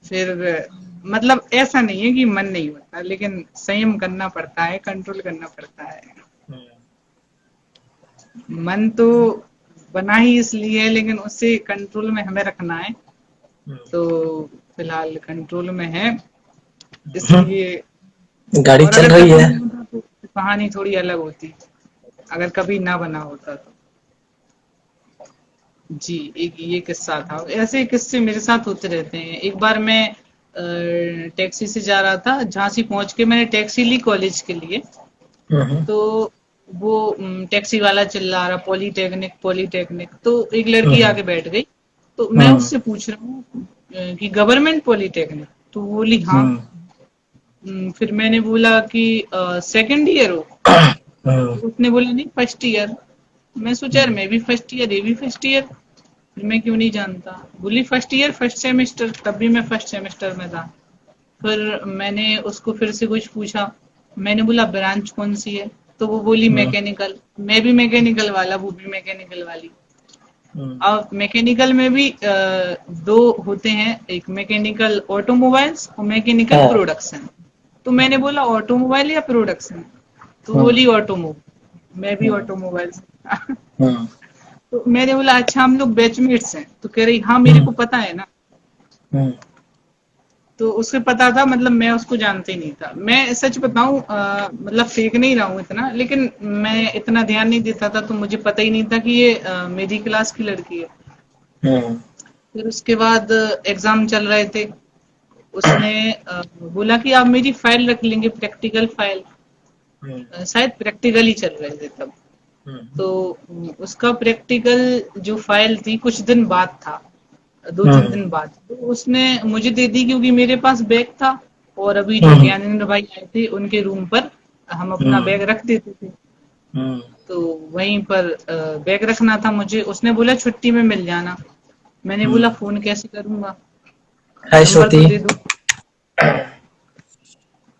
फिर मतलब ऐसा नहीं है कि मन नहीं होता, लेकिन संयम करना पड़ता है, कंट्रोल करना पड़ता है। मन तो बना ही इसलिए है, लेकिन उसे कंट्रोल में हमें रखना है। तो फिलहाल कंट्रोल में है, इसलिए। गाड़ी और चल अगर रही कभी है। नहीं होता तो कहानी थोड़ी अलग होती, अगर कभी ना बना होता तो। जी, एक ये किस्सा था। ऐसे किस्से मेरे साथ होते रहते हैं। एक बार मैं टैक्सी से जा रहा था, झांसी पहुंच के मैंने टैक्सी ली कॉलेज के लिए। तो वो टैक्सी वाला चिल्ला रहा पॉलीटेक्निक पॉलीटेक्निक, तो एक लड़की आके बैठ गई। तो मैं उससे पूछ रहा हूँ कि गवर्नमेंट पॉलिटेक्निक, तो वो बोली हाँ। फिर मैंने बोला कि सेकंड ईयर हो? तो उसने बोला नहीं, फर्स्ट ईयर। मैं सोचा यार मैं भी फर्स्ट ईयर, ये भी फर्स्ट ईयर, फिर मैं क्यों नहीं जानता। बोली फर्स्ट ईयर फर्स्ट सेमेस्टर, तब भी मैं फर्स्ट सेमेस्टर में था। फिर मैंने उसको फिर से कुछ पूछा, मैंने बोला ब्रांच कौन सी है, तो वो बोली मैकेनिकल। मैं भी मैकेनिकल वाला, वो भी मैकेनिकल वाली। अब मैकेनिकल में भी दो होते हैं, एक मैकेनिकल ऑटोमोबाइल्स और मैकेनिकल प्रोडक्शन। तो मैंने बोला ऑटोमोबाइल या प्रोडक्शन, तो बोली ऑटोमोबाइल। मैं भी ऑटोमोबाइल से तो मैंने बोला अच्छा हम लोग बैचमेट्स हैं, तो कह रही हाँ मेरे को पता है ना। तो उसे पता था, मतलब मैं उसको जानते नहीं था। मैं सच बताऊं मतलब फेक नहीं रहा हूं इतना, लेकिन मैं इतना ध्यान नहीं देता था, तो मुझे पता ही नहीं था कि ये मेरी क्लास की लड़की है। फिर उसके बाद एग्जाम चल रहे थे, उसने बोला कि आप मेरी फाइल रख लेंगे, प्रैक्टिकल फाइल। शायद प्रैक्टिकल ही चल रहे थे तब। तो उसका प्रैक्टिकल जो फाइल थी कुछ दिन बाद था, 2-3 दिन बाद, तो उसने मुझे दे दी, क्योंकि मेरे पास बैग था। और अभी जो ज्ञानेंद्र भाई आए थे उनके रूम पर हम अपना बैग रख देते थे, तो वहीं पर बैग रखना था मुझे। उसने बोला छुट्टी में मिल जाना। मैंने बोला फोन कैसे करूंगा, हाय नंबर तो श्रुति। दे दूं।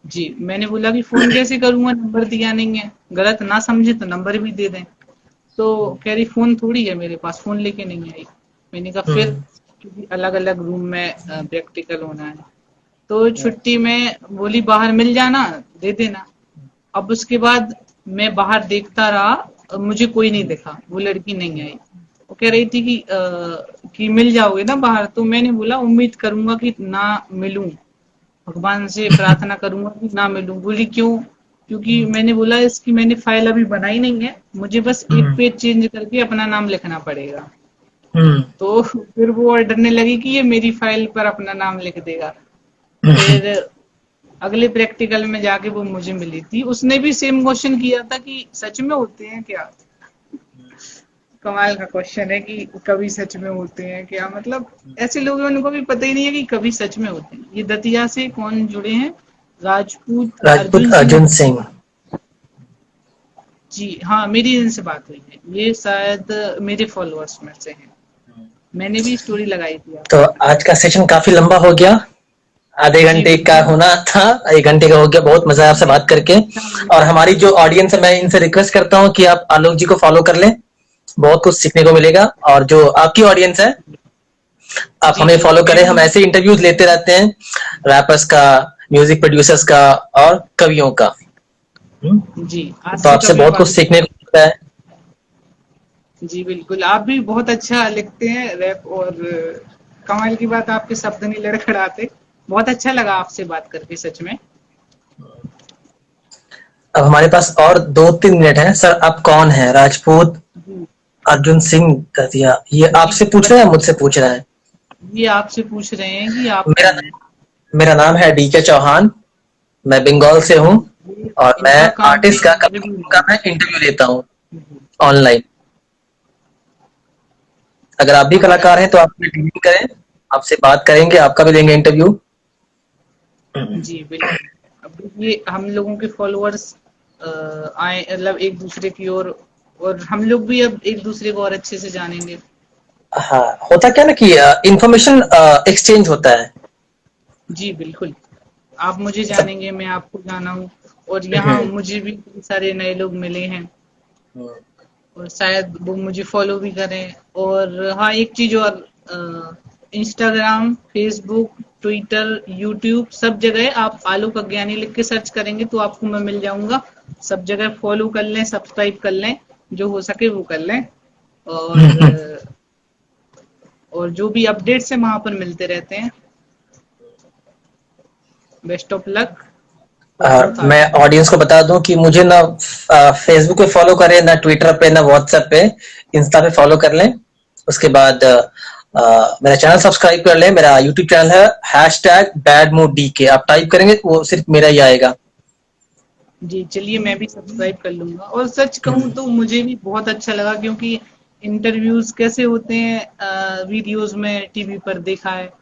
जी, मैंने बोला कि फोन कैसे करूंगा, नंबर दिया नहीं है, गलत ना समझे तो नंबर भी दे दें। तो कह रही फोन थोड़ी है मेरे पास, फोन लेके नहीं आई। मैंने कहा फिर, क्योंकि अलग अलग रूम में प्रैक्टिकल होना है। तो छुट्टी में बोली बाहर मिल जाना, दे देना। अब उसके बाद मैं बाहर देखता रहा, मुझे कोई नहीं दिखा, वो लड़की नहीं आई। वो कह रही थी कि मिल जाओगे ना बाहर, तो मैंने बोला उम्मीद करूंगा कि ना मिलूं, भगवान से प्रार्थना करूंगा कि ना मिलूं। बोली क्यों? क्योंकि मैंने बोला इसकी मैंने फाइल अभी बनाई नहीं है, मुझे बस एक पेज चेंज करके अपना नाम लिखना पड़ेगा। तो फिर वो और डरने लगी कि ये मेरी फाइल पर अपना नाम लिख देगा। फिर अगले प्रैक्टिकल में जाके वो मुझे मिली थी, उसने भी सेम क्वेश्चन किया था कि सच में होते हैं क्या। कमाल का क्वेश्चन है कि कभी सच में होते हैं क्या, मतलब ऐसे लोग हैं उनको भी पता ही नहीं है कि कभी सच में होते हैं। ये दतिया से कौन जुड़े हैं? राजपूत राजपूत अर्जुन सिंह। अर्जुन सिंह। जी हाँ, मेरी इनसे बात हुई है, ये शायद मेरे फॉलोअर्स में से हैं। मैंने भी स्टोरी लगाई थी तो आपके साथ। आज का सेशन काफी लंबा हो गया, आधे जी घंटे का बिल्कुल। होना था, 1 घंटे का हो गया। बहुत मजा आया आपसे नहीं, बात करके। अच्छा और लगा। हमारी जो ऑडियंस है, मैं इनसे रिक्वेस्ट करता हूँ कि आप आलोक जी को फॉलो कर लें, बहुत कुछ सीखने को मिलेगा। और जो आपकी ऑडियंस है, आप जी हमें जी फॉलो मैं करें। हम भी। ऐसे इंटरव्यूज लेते रहते हैं, रैपर्स का, म्यूजिक प्रोड्यूसर्स का और कवियों का। जी, आज तो से आपसे कभी बहुत कुछ पार्टी। सीखने को मिलता है। जी बिल्कुल, आप भी बहुत अच्छा लिखते हैं रैप, और कमाल की बात आपके शब्द नहीं लड़खड़ाते। बहुत अच्छा लगा आपसे बात करके सच में। अब हमारे पास और 2-3 मिनट हैं। सर, आप कौन है? राजपूत जी अर्जुन सिंह कर दिया। ये जी, आपसे पूछ रहे हैं या मुझसे पूछ रहे हैं? ये आपसे पूछ रहे हैं कि आप मेरा कौन हैं। मेरा नाम है डीके चौहान। मैं बंगाल से हूँ। ये और मैं इनका काम है आर्टिस्ट का, इंटरव्यू कभी का लेना। मैं इंटरव्यू लेता हूँ जी, ऑनलाइन। अगर आप भी कमाल कलाकार की हैं तो आप डीलिंग करें, आपसे बात करेंगे, आपका भी लेंगे इंटरव्यू। जी बिल्कुल। अब देखिए हम लोगों के फॉलोअर्स आए, मतलब एक दूसरे की ओर, और हम लोग भी अब एक दूसरे को और अच्छे से जानेंगे। हाँ, होता क्या ना कि इंफॉर्मेशन एक्सचेंज होता है। जी बिल्कुल, आप मुझे सब। जानेंगे, मैं आपको जाना हूँ। और यहाँ मुझे भी कई सारे नए लोग मिले हैं, और शायद वो मुझे फॉलो भी करें। और हाँ, एक चीज और, इंस्टाग्राम, फेसबुक, ट्विटर, यूट्यूब, सब जगह आप आलोक अज्ञानी लिख के सर्च करेंगे तो आपको मैं मिल जाऊंगा। सब जगह फॉलो कर लें, सब्सक्राइब कर लें, जो हो सके वो कर लें। और जो भी अपडेट्स हैं वहां पर मिलते रहते हैं। बेस्ट ऑफ लक और बहुत मैं आगे। ऑडियंस को बता दूं कि मुझे ना फेसबुक पे फॉलो करें, ना ट्विटर पे, ना व्हाट्सएप पे। इंस्टा पे फॉलो कर लें। उसके बाद मेरा चैनल सब्सक्राइब कर लें। मेरा यूट्यूब चैनल है #badmoodDK। आप टाइप करेंगे वो सिर्फ मेरा ही आएगा। जी चलिए, मैं भी सब्सक्राइब कर लूंगा। और सच कहूँ तो मुझे भी बहुत अच्छा लगा, क्योंकि इंटरव्यूज कैसे होते हैं वीडियोस में टीवी पर देखा है,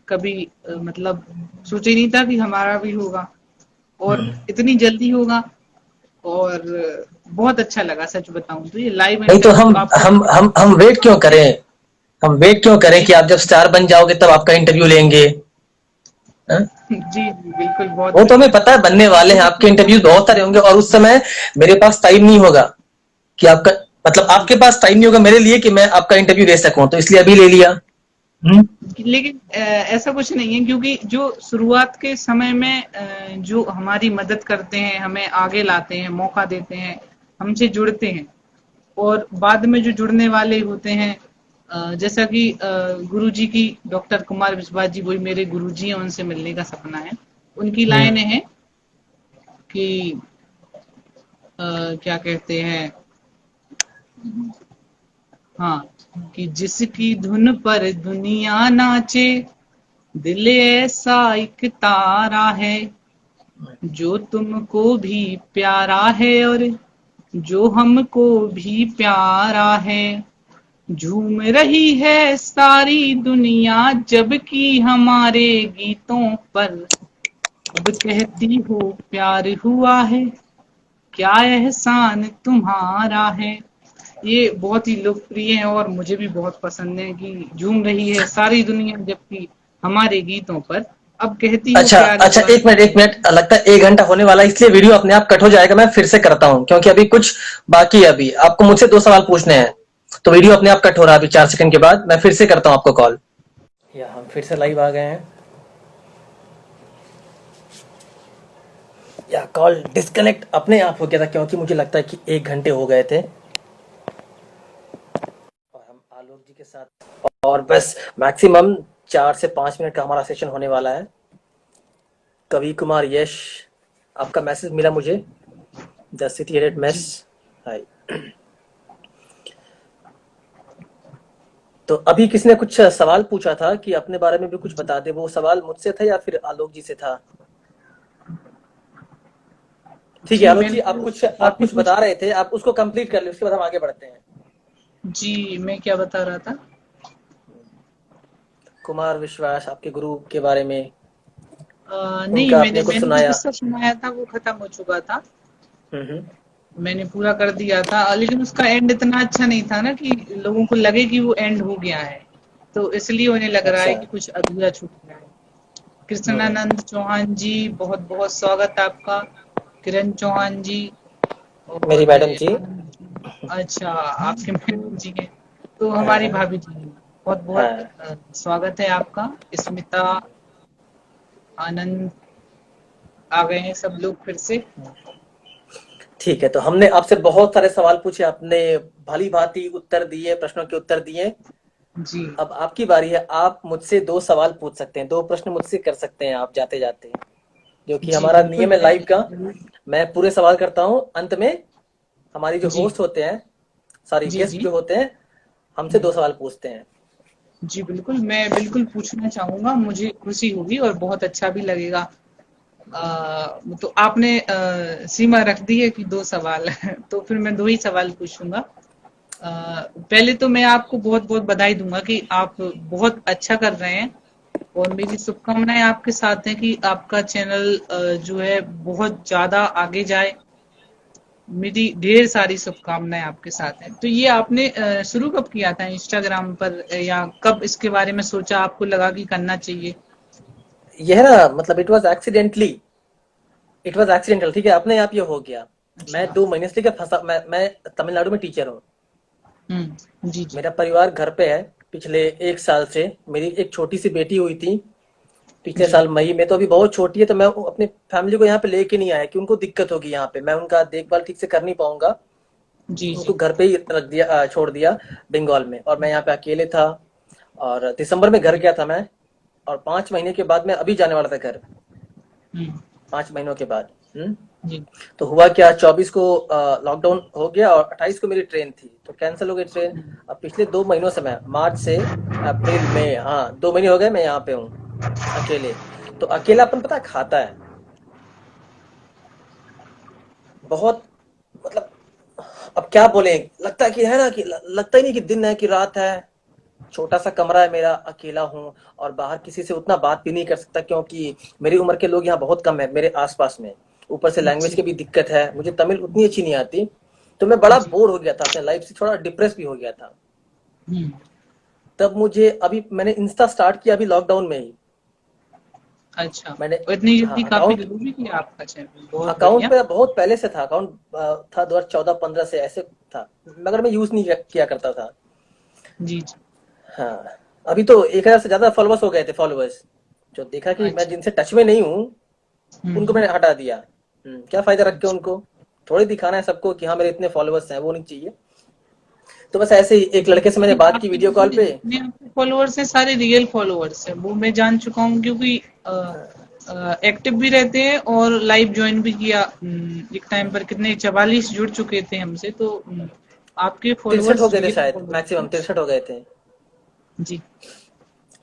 कभी मतलब सोचा ही नहीं था कि हमारा भी होगा और इतनी जल्दी होगा। और बहुत अच्छा लगा, सच बताऊं तो ये लाइव नहीं तो इंटरव्यू आपको हम वेट क्यों करें, हम वेट क्यों करें जी कि आप जब स्टार बन जाओगे तब आपका इंटरव्यू लेंगे। हाँ? जी जी बिल्कुल, बहुत वो तो हमें बढ़िया। पता है बनने वाले हैं, आपके इंटरव्यू बहुत सारे होंगे और उस समय मेरे पास टाइम नहीं होगा कि आपका, मतलब जी आपके पास टाइम नहीं होगा मेरे लिए कि मैं आपका इंटरव्यू ले सकूं, तो इसलिए अभी ले लिया। हम्म। लेकिन ऐसा कुछ नहीं है, क्योंकि जो शुरुआत के समय में जो हमारी मदद करते हैं, हमें आगे लाते हैं, मौका देते हैं, हमसे जुड़ते हैं, और बाद में जो जुड़ने वाले होते हैं, जैसा कि गुरुजी की, डॉक्टर कुमार विश्वास जी वही मेरे गुरुजी हैं, उनसे मिलने का सपना है। उनकी हम्म। लाइन है कि क्या कहते हैं, हाँ, कि जिसकी धुन पर दुनिया नाचे, दिल ऐसा एक तारा है, जो तुमको भी प्यारा है और जो हमको भी प्यारा है। झूम रही है सारी दुनिया जबकि हमारे गीतों पर, अब कहती हो प्यार हुआ है, क्या एहसान तुम्हारा है। ये बहुत ही लोकप्रिय है और मुझे भी बहुत पसंद है कि झूम रही है सारी दुनिया जबकि हमारे गीतों पर, अब कहती हो अच्छा प्यार अच्छा, हुआ है। एक मिनट, लगता है 1 घंटा होने वाला है, इसलिए वीडियो अपने आप कट हो जाएगा। मैं फिर से करता हूँ क्योंकि अभी कुछ बाकी है। अभी आपको मुझसे 2 सवाल पूछने हैं, तो वीडियो अपने आप कट हो रहा है अभी 4 सेकंड के बाद। मैं फिर से करता हूँ आपको कॉल। या हम फिर से लाइव आ गए हैं, या कॉल डिस्कनेक्ट अपने आप हो गया था क्योंकि मुझे लगता है कि 1 घंटे हो गए थे और हम आलोक जी के साथ, और बस मैक्सिमम 4 से 5 मिनट का हमारा सेशन होने वाला है। कवि कुमार यश, आपका मैसेज मिला मुझे, द सिटी एडेड जी मेस। हाय। तो अभी किसने कुछ सवाल पूछा था कि अपने बारे में भी कुछ जी बता दे, वो सवाल मुझसे था या फिर आलोक जी से था? ठीक है जी, आलोक मैंने जी, तो आप काफी कुछ कुछ। बता रहे थे, आप उसको कंप्लीट कर ले, उसके बाद हम आगे बढ़ते हैं। जी, मैं क्या बता रहा था? कुमार विश्वास, आपके गुरु के बारे में, नहीं, उनका मैंने आपने कुछ मैंने जो सुनाया। किस्सा सुनाया था वो खत्म हो चुका था, हम्म। मैंने पूरा कर दिया था, लेकिन उसका एंड इतना अच्छा नहीं था ना कि लोगों को लगे कि वो एंड हो गया है, तो इसलिए उन्हें लग रहा अच्छा। है कि कुछ अधूरा छूट गया है। हम्म। कृष्णानंद चौहान जी, बहुत बहुत स्वागत आपका। किरण चौहान जी, मेरी और मैडम जी। आनंद जी। अच्छा, आपके मैडम जी हैं, तो हमारी हाँ। भाभी जी हैं। बहुत बहुत हाँ। स्वागत है आपका। स्मिता, आनंद, आ गए हैं सब लोग फिर से। ठीक है, तो हमने आपसे बहुत सारे सवाल पूछे, आपने भली भांति उत्तर दिए, प्रश्नों के उत्तर दिए। जी अब आपकी बारी है, आप मुझसे 2 सवाल पूछ सकते हैं, 2 प्रश्न मुझसे कर सकते हैं आप जाते जाते, जो कि जी हमारा बिल्कुल, नियम है मैं लाइव का। जरूर। मैं पूरे सवाल करता हूँ, अंत में हमारी जो जी होस्ट होते हैं, सॉरी जी गेस्ट जी जो होते हैं, हमसे 2 सवाल पूछते हैं। जी बिल्कुल, मैं बिल्कुल पूछना चाहूंगा, मुझे खुशी होगी और बहुत अच्छा भी लगेगा। तो आपने सीमा रख दी है कि 2 सवाल तो फिर मैं 2 ही सवाल पूछूंगा। पहले तो मैं आपको बहुत बहुत बधाई दूंगा कि आप बहुत अच्छा कर रहे हैं, और मेरी शुभकामनाएं आपके साथ हैं कि आपका चैनल जो है बहुत ज्यादा आगे जाए। मेरी ढेर सारी शुभकामनाएं आपके साथ हैं। तो ये आपने शुरू कब किया था इंस्टाग्राम पर, या कब इसके बारे में सोचा, आपको लगा कि करना चाहिए? यह ना, मतलब इट वाज एक्सीडेंटल, ठीक है, अपने आप ये हो गया। मैं अच्छा। 2 महीने से लेकर फंसा, मैं तमिलनाडु में टीचर हूँ। जी जी मेरा परिवार घर पे है। पिछले 1 साल से मेरी एक छोटी सी बेटी हुई थी पिछले जी साल मई में, तो अभी बहुत छोटी है, तो मैं अपनी फैमिली को यहाँ पे लेके नहीं आया कि उनको दिक्कत होगी, यहाँ पे मैं उनका देखभाल ठीक से कर नहीं पाऊंगा। जी उनको जी घर पे ही रख दिया, छोड़ दिया बंगाल में, और मैं यहाँ पे अकेले था। और दिसंबर में घर जी गया था मैं, और 5 महीने के बाद मैं अभी जाने वाला था घर, हम्म, 5 महीनों के बाद। जी तो हुआ क्या, 24 को लॉकडाउन हो गया और 28 को मेरी ट्रेन थी, तो कैंसिल हो गई ट्रेन। अब पिछले 2 महीनों से मैं, मार्च से अप्रैल मई, हाँ 2 महीने हो गए मैं यहाँ पे हूँ अकेले। तो अकेलापन पता है खाता है बहुत, मतलब अब क्या बोले, लगता है कि है ना कि लगता ही नहीं कि दिन है कि रात है। छोटा सा कमरा है मेरा, अकेला हूँ और बाहर किसी से उतना बात भी नहीं कर सकता क्योंकि मेरी उम्र के लोग यहाँ बहुत कम है मेरे आसपास में। ऊपर से लैंग्वेज जी की भी दिक्कत है, मुझे तमिल उतनी अच्छी नहीं आती। तो मैं बड़ा जी। बोर हो गया था अपने लाइफ से, थोड़ा डिप्रेस भी हो गया था। हम्म। तब मुझे अभी मैंने इंस्टा स्टार्ट किया अभी लॉकडाउन में ही। अच्छा, मैंने और इतनी हाँ जल्दी काफी अकाउंट जल्दी किया आपका चैनल, बहुत अकाउंट बढ़िया। मेरा बहुत पहले से था, अकाउंट था 2014-15 से ऐसे था, मगर मैं यूज नहीं किया करता था। जी जी। हाँ, अभी तो 1000 से ज्यादा फॉलोअर्स हो गए थे फॉलोअर्स। जो देखा कि मैं अच्छा। जिनसे टच में नहीं हूँ उनको हम्म। मैंने हटा दिया। क्या फायदा रख के अच्छा। उनको, थोड़ी दिखाना है सबको कि हाँ मेरे इतने फॉलोअर्स हैं, वो नहीं चाहिए। तो बस ऐसे ही एक जी, लड़के से मैंने लेकिन बात की आपके वीडियो कॉल पे। जितने आपके फॉलोअर्स हैं सारे रियल फॉलोअर्स हैं, वो मैं जान चुका हूँ, क्योंकि एक्टिव भी रहते हैं और लाइव ज्वाइन भी किया। एक टाइम पर कितने 44 जुड़ चुके थे हमसे, तो आपके 63 हो फॉलोअर्स गए थे रियल शायद, फॉलोअर्स मैक्सिमम हैं। 63 हो गए थे। जी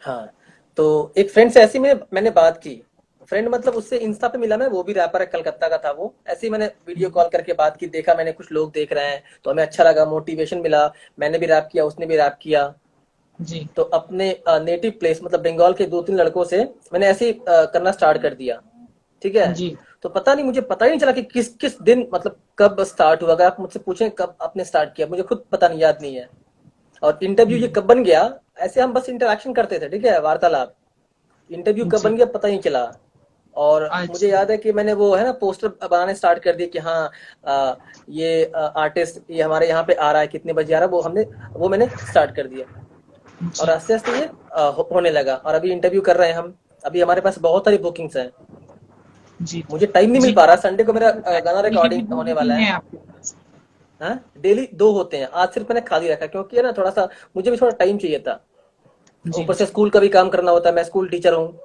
हाँ, तो एक फ्रेंड से ऐसे ही मैंने बात की। फ्रेंड मतलब उससे इंस्टा पे मिला मैं, वो भी रैपर है, कलकत्ता का था वो। ऐसे ही मैंने वीडियो कॉल करके बात की, देखा मैंने कुछ लोग देख रहे हैं तो हमें अच्छा लगा, मोटिवेशन मिला। मैंने भी रैप किया, उसने भी रैप किया। जी तो अपने नेटिव प्लेस मतलब बंगाल के 2-3 लड़कों से मैंने ऐसे ही करना स्टार्ट कर दिया। ठीक है। जी। तो पता नहीं, मुझे पता ही नहीं चला कि किस किस दिन मतलब कब स्टार्ट हुआ। अगर आप मुझसे पूछें कब आपने स्टार्ट किया, मुझे खुद पता नहीं, याद नहीं है। और इंटरव्यू ये हम्म। कब बन गया, ऐसे हम बस इंटरेक्शन करते थे, ठीक है, वार्तालाप। इंटरव्यू कब जी। बन गया पता ही नहीं चला। और मुझे अच्छा। याद है कि मैंने वो है ना पोस्टर बनाने स्टार्ट कर दिए कि हाँ ये आर्टिस्ट ये हमारे यहाँ पे आ रहा है, कितने बजे आ रहा है, वो मैंने स्टार्ट कर दिया। और जी आस्ते आस्ते ये होने ललगा और अभी इंटरव्यू कर रहे हैं हम। अभी हमारे पास बहुत सारी बुकिंग्स हैं। जी मुझे टाइम नहीं मिल जी। पा रहा, आप संडे को ये मेरा बताएं, गाना कल की भी रिकॉर्डिंग दो होने वाला बुकिंग है। है आपके पास? हाँ, डेली 2 होते हैं, आज सिर्फ मैंने खाली रखा क्योंकि है ना थोड़ा सा मुझे भी थोड़ा टाइम चाहिए था। जी ऊपर से जी। स्कूल का भी काम करना होता है, मैं स्कूल टीचर हूँ।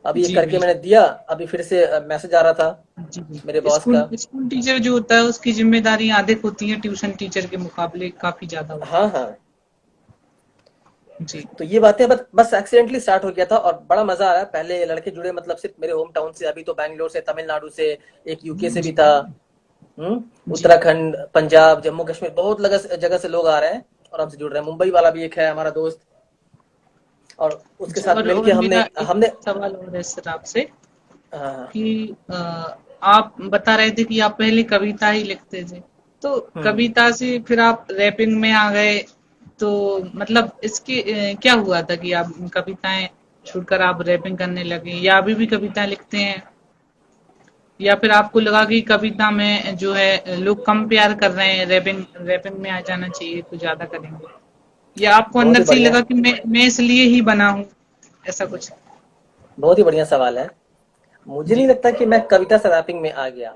अभी ये जी करके मैंने बिल्कुल। दिया, अभी फिर से मैसेज आ रहा था जी मेरे बिल्कुल। बॉस स्कूल का। स्कूल टीचर जो होता है उसकी जिम्मेदारी अधिक होती है, ट्यूशन टीचर के मुकाबले काफी ज्यादा होती हाँ हाँ। है। जी तो ये बातें बस एक्सीडेंटली स्टार्ट हो गया था और बड़ा मजा आ रहा है। पहले लड़के जुड़े मतलब सिर्फ मेरे होम टाउन से, अभी तो बैंगलोर से, तमिलनाडु से, एक यूके से भी जी था। जी। उत्तराखंड, पंजाब, जम्मू कश्मीर, बहुत जगह से लोग आ रहे हैं और हमसे जुड़ रहे हैं। मुंबई वाला भी एक है हमारा दोस्त, और उसके जी, साथ मिलके और हमने मेरा एक हमने सवाल और है सर आपसे, हाँ, कि आप बता रहे थे कि आप पहले कविता ही लिखते थे, तो हम्म कविता से फिर आप रैपिंग में आ गए, तो मतलब इसके क्या हुआ था कि आप कविताएं छोड़कर आप रैपिंग करने लगे, या अभी भी कविताएं लिखते हैं, या फिर आपको लगा कि कविता में जो है लोग कम प्यार कर रहे हैं, रैपिंग रैपिंग में आ जाना चाहिए तो ज्यादा करेंगे, या आपको बहुत अंदर ही से ही बढ़िया, लगा कि मैं इसलिए ही बना हूँ, ऐसा कुछ? बहुत ही बढ़िया सवाल है। मुझे नहीं जी लगता कि मैं कविता से रैपिंग में आ गया।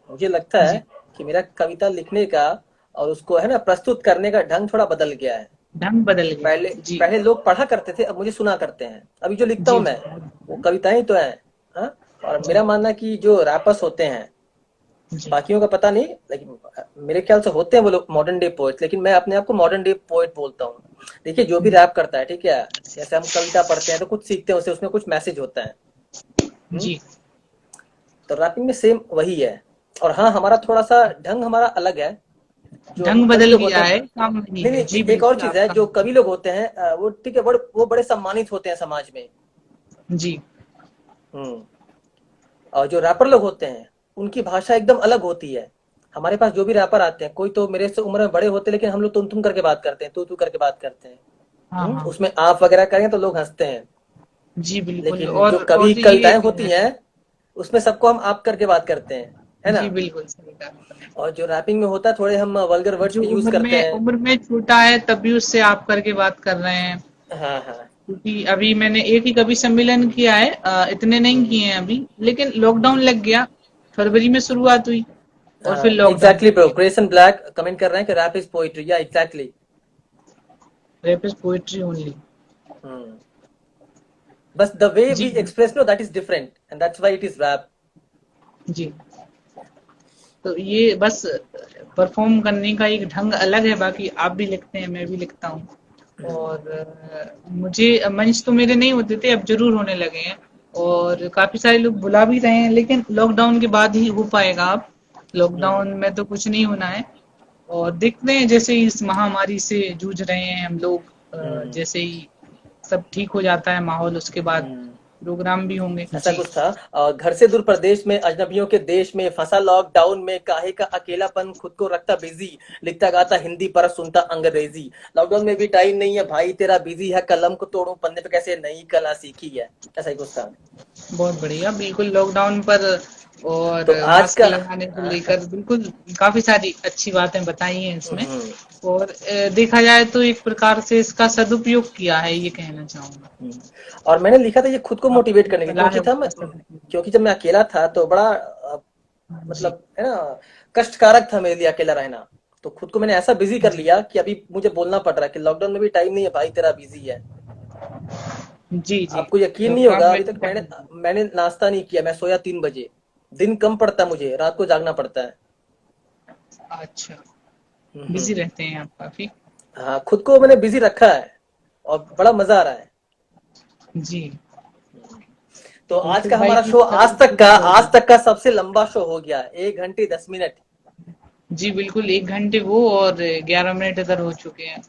मुझे लगता है जी। कि मेरा कविता लिखने का और उसको है ना प्रस्तुत करने का ढंग थोड़ा बदल गया है। ढंग बदल गया। पहले जी पहले लोग पढ़ा करते थे, अब मुझे सुना करते हैं। अभी जो लिखता जी हूँ जी। मैं बहुत वो बढ़िया। कविताएं तो हैं। हाँ? और जी मेरा मानना है कि जो रैपर्स होते हैं, जी। बाकियों का पता नहीं, लेकिन मेरे ख्याल से होते हैं वो लोग मॉडर्न डे पोएट, लेकिन मैं अपने आप को मॉडर्न डे पोएट बोलता हूँ। देखिए जो भी रैप करता है, ठीक है, जैसे हम कविता पढ़ते हैं तो कुछ सीखते हैं उससे, उसमें कुछ मैसेज होता है। हम्म? जी। तो रैपिंग में सेम वही है। और हाँ, हमारा थोड़ा सा ढंग हमारा अलग है। जो हम ढंग कवि बदल लोग होते गया हैं, है, काम नहीं नहीं है। नहीं, जी एक और बिल्कुल, चीज है, आपका। जो कवि लोग होते हैं वो ठीक है, वो बड़े सम्मानित होते हैं समाज में। जी हम्म और जो रैपर लोग होते हैं उनकी भाषा एकदम अलग होती है। हमारे पास जो भी रैपर आते हैं, कोई तो मेरे से उम्र में बड़े होते हैं, लेकिन हम लोग तुम करके बात करते हैं, तू करके बात करते हैं। हाँ हाँ। उसमें आप वगैरह करेंगे तो लोग हंसते हैं। जी बिल्कुल, लेकिन जो कवि और ये कविताएं होती हैं उसमें सबको हम आप करके बात करते हैं, है ना। जी बिल्कुल सही कहा आपने। और जो रैपिंग में होता है थोड़े हम वल्गर वर्ड्स जो भी यूज करते हैं। उम्र में छोटा है तब भी उससे आप करके बात कर रहे हैं, हाँ हाँ। क्योंकि अभी मैंने एक ही कवि सम्मेलन किया है, इतने नहीं हम्म किए हैं अभी, लेकिन लॉकडाउन जी। लग गया, फरवरी में शुरुआत हुई और फिर हाँ लॉकडाउन एग्जैक्टली लग ब्रो, गया। क्रेसन ब्लैक कमेंट कर रहे हैं कि रैप इज पोइट्री, या exactly. Rap is poetry only. Hmm बस द वे वी जी express no that is different and that's why it is rap. जी। तो ये बस परफॉर्म करने का एक ढंग अलग है, बाकी आप भी लिखते हैं, मैं भी लिखता हूँ, और मुझे मंच तो मेरे नहीं होते थे, अब जरूर होने लगे हैं, और काफी सारे लोग बुला भी रहे हैं, लेकिन लॉकडाउन के बाद ही हो पाएगा। अब लॉकडाउन में तो कुछ नहीं होना है, और देखते हैं जैसे इस महामारी से जूझ रहे हैं हम लोग, हम्म। जैसे ही सब ठीक हो जाता है माहौल, उसके बाद हम्म। प्रोग्राम भी होंगे ऐसा जी। कुछ था। घर से दूर प्रदेश में, अजनबियों के देश में, फंसा लॉकडाउन में, काहे का अकेलापन, खुद को रखता बिजी, लिखता गाता हिंदी पर सुनता अंग्रेजी। लॉकडाउन में भी टाइम नहीं है भाई तेरा बिजी है, कलम को तोड़ूं पन्ने पे कैसे नई कला सीखी है। ऐसा ही कुछ था। बहुत बढ़िया, बिल्कुल लॉकडाउन पर और तो आज मास्क का लगाने को लेकर बिल्कुल काफी सारी अच्छी बातें बताई हैं इसमें। और देखा जाए तो एक प्रकार से इसका सदुपयोग किया है, ये कहना चाहूंगा। और मैंने लिखा था ये खुद को आपकी मोटिवेट जो करने के लिए, कला है उसका सदुपयोग। क्योंकि जब मैं अकेला था तो बड़ा जी मतलब है ना, कष्टकारक था मेरे लिए अकेला रहना। तो खुद को मैंने ऐसा बिजी कर जी लिया कि अभी मुझे बोलना पड़ रहा है कि लॉकडाउन में भी टाइम नहीं है भाई तेरा बिजी है। जी जी। आपको यकीन नहीं लॉकडाउन होगा, में अभी भी तक मैंने टाइम। मैंने नाश्ता नहीं किया, मैं सोया 3 बजे। दिन कम पड़ता है मुझे, रात को जागना पड़ता है। अच्छा, हम्म। बिजी रहते हैं आप काफी। हाँ, खुद को मैंने बिजी रखा है और बड़ा मजा आ रहा है। जी। तो तो आज ऋतिक का भाई हमारा की शो तरफ से आज तक का सबसे लंबा शो हो गया, 1 घंटे 10 मिनट। जी बिल्कुल, 1 घंटे वो और 11 मिनट इधर हो चुके हैं।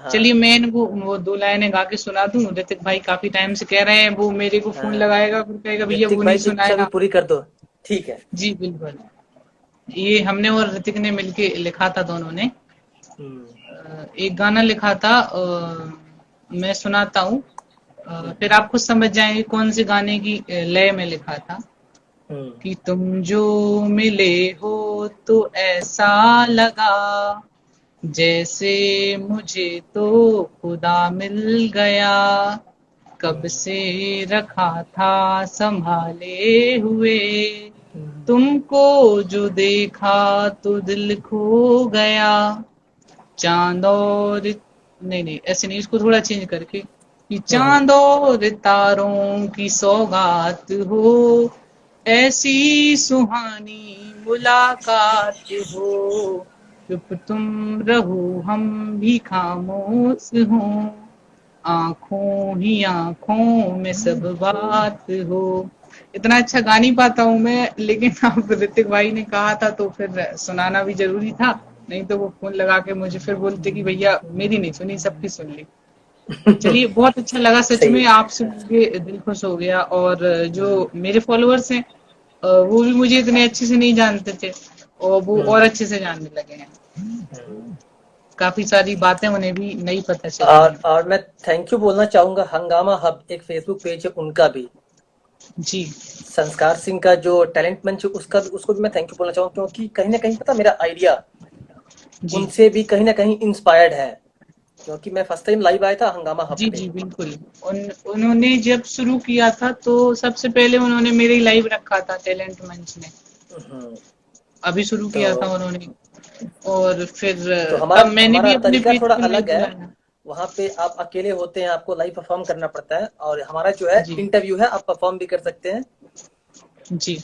चलिए हाँ। मैं इनको वो 2 लाइनें गा के सुना दूं, ऋतिक भाई काफी टाइम से कह रहे हैं, वो मेरे को फोन हाँ, लगाएगा फिर कहेगा भैया ऋतिक वो नहीं भाई की इच्छा भी सुनाया। पूरी कर दो। ठीक है। जी बिल्कुल, ये हमने और ऋतिक ने मिलके लिखा था दोनों ने। हम्म। एक गाना लिखा था, मैं सुनाता हूँ, फिर आप खुद समझ जाएंगे कौन से गाने की लय में लिखा था। हम्म। कि तुम जो मिले हो तो ऐसा लगा जैसे मुझे तो खुदा मिल गया, कब हम्म। से रखा था संभाले हुए, हम्म। तुमको जो देखा तो दिल खो गया। चांद और नहीं नहीं ऐसे नहीं, इसको थोड़ा चेंज करके कि हम्म। चांद और तारों की सौगात हो, ऐसी सुहानी मुलाकात हो, चुप तुम रहो हम भी खामोश हों, आंखों ही आंखों में सब बात हो। इतना अच्छा गा नहीं पाता हूँ मैं, लेकिन अब ऋतिक भाई ने कहा था तो फिर सुनाना भी जरूरी था। नहीं तो वो फोन लगा के मुझे फिर बोलते कि भैया मेरी नहीं सुनी, सबकी सुन ली। चलिए बहुत अच्छा लगा सच सही में, है। आपसे मिलके दिल खुश हो गया। और जो मेरे फॉलोअर्स हैं वो भी मुझे इतने अच्छे से नहीं जानते थे, और वो और हम्म। अच्छे से जानने लगे हैं। हम्म। काफी सारी बातें उन्हें भी नई पता चली हैं। और मैं थैंक यू बोलना चाहूंगा, हंगामा हब एक फेसबुक पेज है उनका भी, जी संस्कार सिंह का जो टैलेंट मंच है, उसको भी मैं थैंक यू बोलना चाहूंगा, क्योंकि कहीं ना कहीं पता मेरा आइडिया जी उनसे भी कहीं ना कहीं इंस्पायर्ड है। क्योंकि मैं फर्स्ट टाइम लाइव आया था हंगामा हब जी पे। जी बिल्कुल। उन्होंने जब शुरू किया था तो सबसे पहले उन्होंने मेरे ही लाइव रखा था टैलेंट मंच में, हम्म। अभी शुरू तो किया था उन्होंने। और फिर हमारा तब मैंने भी हमारा अपने तरीका पेज थोड़ा पे नहीं अलग है। बुलाया। वहां पे आप अकेले होते हैं, आपको लाइव परफॉर्म करना पड़ता है, और हमारा जो है जी इंटरव्यू है, आप परफॉर्म भी कर सकते हैं। जी।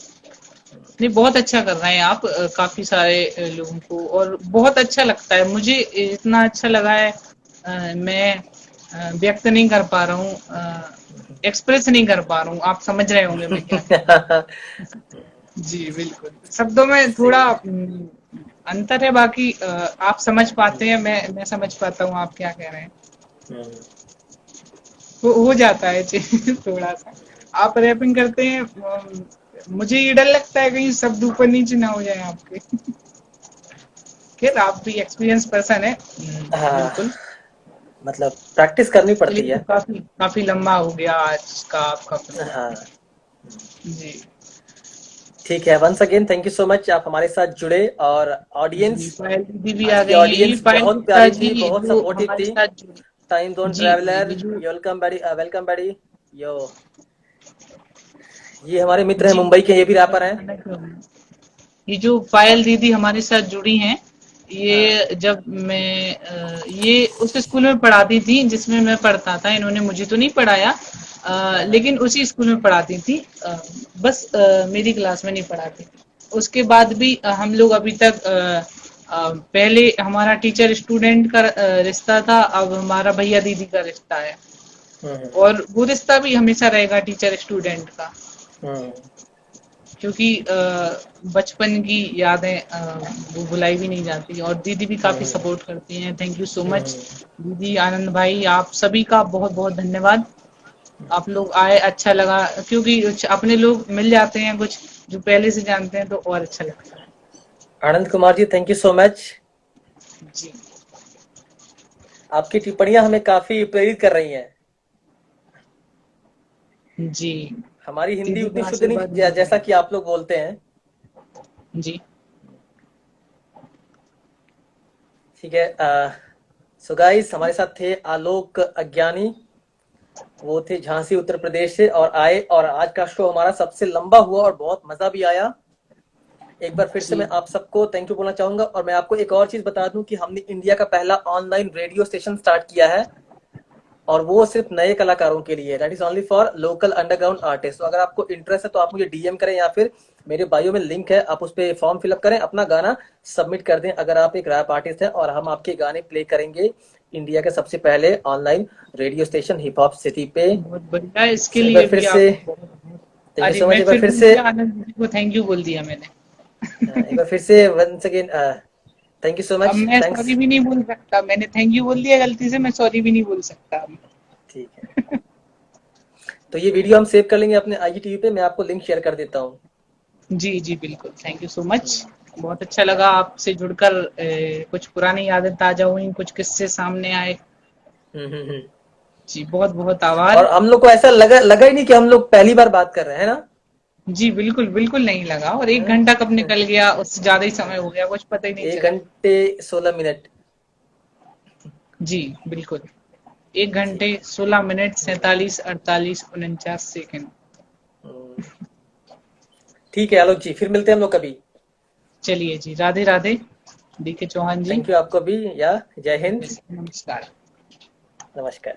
नहीं बहुत अच्छा कर रहे हैं आप, काफी सारे लोगों को, और बहुत अच्छा लगता है मुझे, इतना अच्छा लगा है। मैं व्यक्त नहीं कर पा रहा हूँ, एक्सप्रेस नहीं कर पा रहा हूँ, आप समझ रहे होंगे मैं क्या कह रहा हूँ। जी बिल्कुल, शब्दों में थोड़ा सही है। अंतर है, बाकी आप समझ पाते हैं, मैं समझ पाता हूँ आप क्या कह रहे हैं। हम्म। हो जाता है थोड़ा सा। आप रैपिंग करते हैं, मुझे ये डर लगता है कहीं शब्द ऊपर नीचे ना हो जाए आपके। खैर आप भी एक्सपीरियंस पर्सन है, हाँ, बिल्कुल। मतलब प्रैक्टिस करनी चलिए पड़ती तो है। काफी काफी लंबा हो गया आज का आपका प्रोग्राम। हाँ। जी ठीक है, once again thank you so much, आप हमारे साथ जुड़े। और जी, ऑडियंस, पायल दीदी भी आज आ की गई हैं, ये ऑडियंस पायल बहुत गुप्ता प्यारी जी थी, बहुत जो सपोर्टिव हमारे थी। साथ जुड़ी। टाइम जोन जी ट्रैवलर, ये जो वेलकम बड़ी, वेलकम बड़ी। यो, ये हमारे मित्र हैं जी मुंबई के, ये भी रैपर हैं। ये जो पायल दीदी हमारे साथ जुड़ी हैं, हाँ। ये जब मैं ये उस स्कूल में पढ़ाती थी जिसमें मैं पढ़ता था, इन्होंने मुझे तो नहीं पढ़ाया, हाँ। हाँ। लेकिन उसी स्कूल में पढ़ाती थी, बस मेरी क्लास में नहीं पढ़ाती थी। उसके बाद भी हम लोग अभी तक पहले हमारा टीचर स्टूडेंट का रिश्ता था, अब हमारा भैया दीदी का रिश्ता है। हम्म। और वो रिश्ता भी हमेशा रहेगा टीचर स्टूडेंट का। हम्म। क्योंकि बचपन की यादें वो भुलाई भी नहीं जाती, और दीदी भी काफी सपोर्ट करती हैं। थैंक यू सो मच दीदी, आनंद भाई, आप सभी का बहुत बहुत धन्यवाद। आप लोग आए, अच्छा लगा, क्योंकि अपने लोग मिल जाते हैं कुछ जो पहले से जानते हैं, तो और अच्छा लगता है। Anand Kumar ji, thank you so much. जी आपकी टिप्पणियां हमें काफी प्रेरित कर रही हैं। जी, हमारी हिंदी दीदी उतनी का शुद्ध नहीं आशीर्वाद मिलता जैसा है। कि आप लोग बोलते हैं। जी ठीक है। सो गाइस, हमारे साथ थे आलोक अज्ञानी। वो थे झांसी उत्तर प्रदेश से और आए, और आज का शो हमारा सबसे लंबा हुआ और बहुत मजा भी आया। एक बार फिर से जी मैं आप सबको थैंक यू बोलना चाहूंगा, और मैं आपको एक और चीज बता दूं कि हमने इंडिया का पहला ऑनलाइन रेडियो स्टेशन स्टार्ट किया है, और वो सिर्फ नए कलाकारों के लिए। That is only for local underground artist. तो अगर आपको इंटरेस्ट है तो आप मुझे डीएम करें, या फिर मेरे बायो में लिंक है, आप उस पर फॉर्म फिलअप करें, अपना गाना सबमिट कर दें अगर आप एक रैप आर्टिस्ट हैं, और हम आपके गाने प्ले करेंगे इंडिया के सबसे पहले online radio station hip hop city पे। बहुत बढ़िया, इसके सो एक बार लिए फिर भी से आपको बहुत बहुत। थैंक यू अरे सो मच। मैं एक बार फिर फिर बोल से दिया, आनंद दीदी को थैंक यू बोल दिया मैंने। एक बार फिर से once again thank you so अब मच। मैं सॉरी थैंक्स। भी नहीं बोल सकता, मैंने थैंक यू बोल दिया गलती से, मैं सॉरी भी नहीं बोल सकता अब। ठीक है, तो ये वीडियो हम सेव कर लेंगे अपने आईजीटीवी पे, मैं आपको लिंक शेयर कर देता हूँ। जी जी बिल्कुल, थैंक यू सो मच। बहुत अच्छा लगा आपसे जुड़कर, कुछ पुरानी यादें ताजा हुई, कुछ किस्से सामने आए। हम्म। जी बहुत बहुत और आभार। हम लोग को ऐसा लगा लगा ही नहीं कि हम लोग पहली बार बात कर रहे हैं ना। जी बिल्कुल बिल्कुल नहीं लगा, और एक हाँ? घंटा कब निकल गया, उससे ज्यादा ही समय हो गया, कुछ पता ही नहीं एक चला। घंटे 16 मिनट। जी बिल्कुल, एक ठीक घंटे है। 16 मिनट 47 48 49 सेकेंड। हम्म, ठीक है आलोक जी, फिर मिलते हैं हम लोग कभी। चलिए जी, राधे राधे डी के चौहान जी। थैंक यू आपको भी, या जय हिंद। नमस्कार। नमस्कार।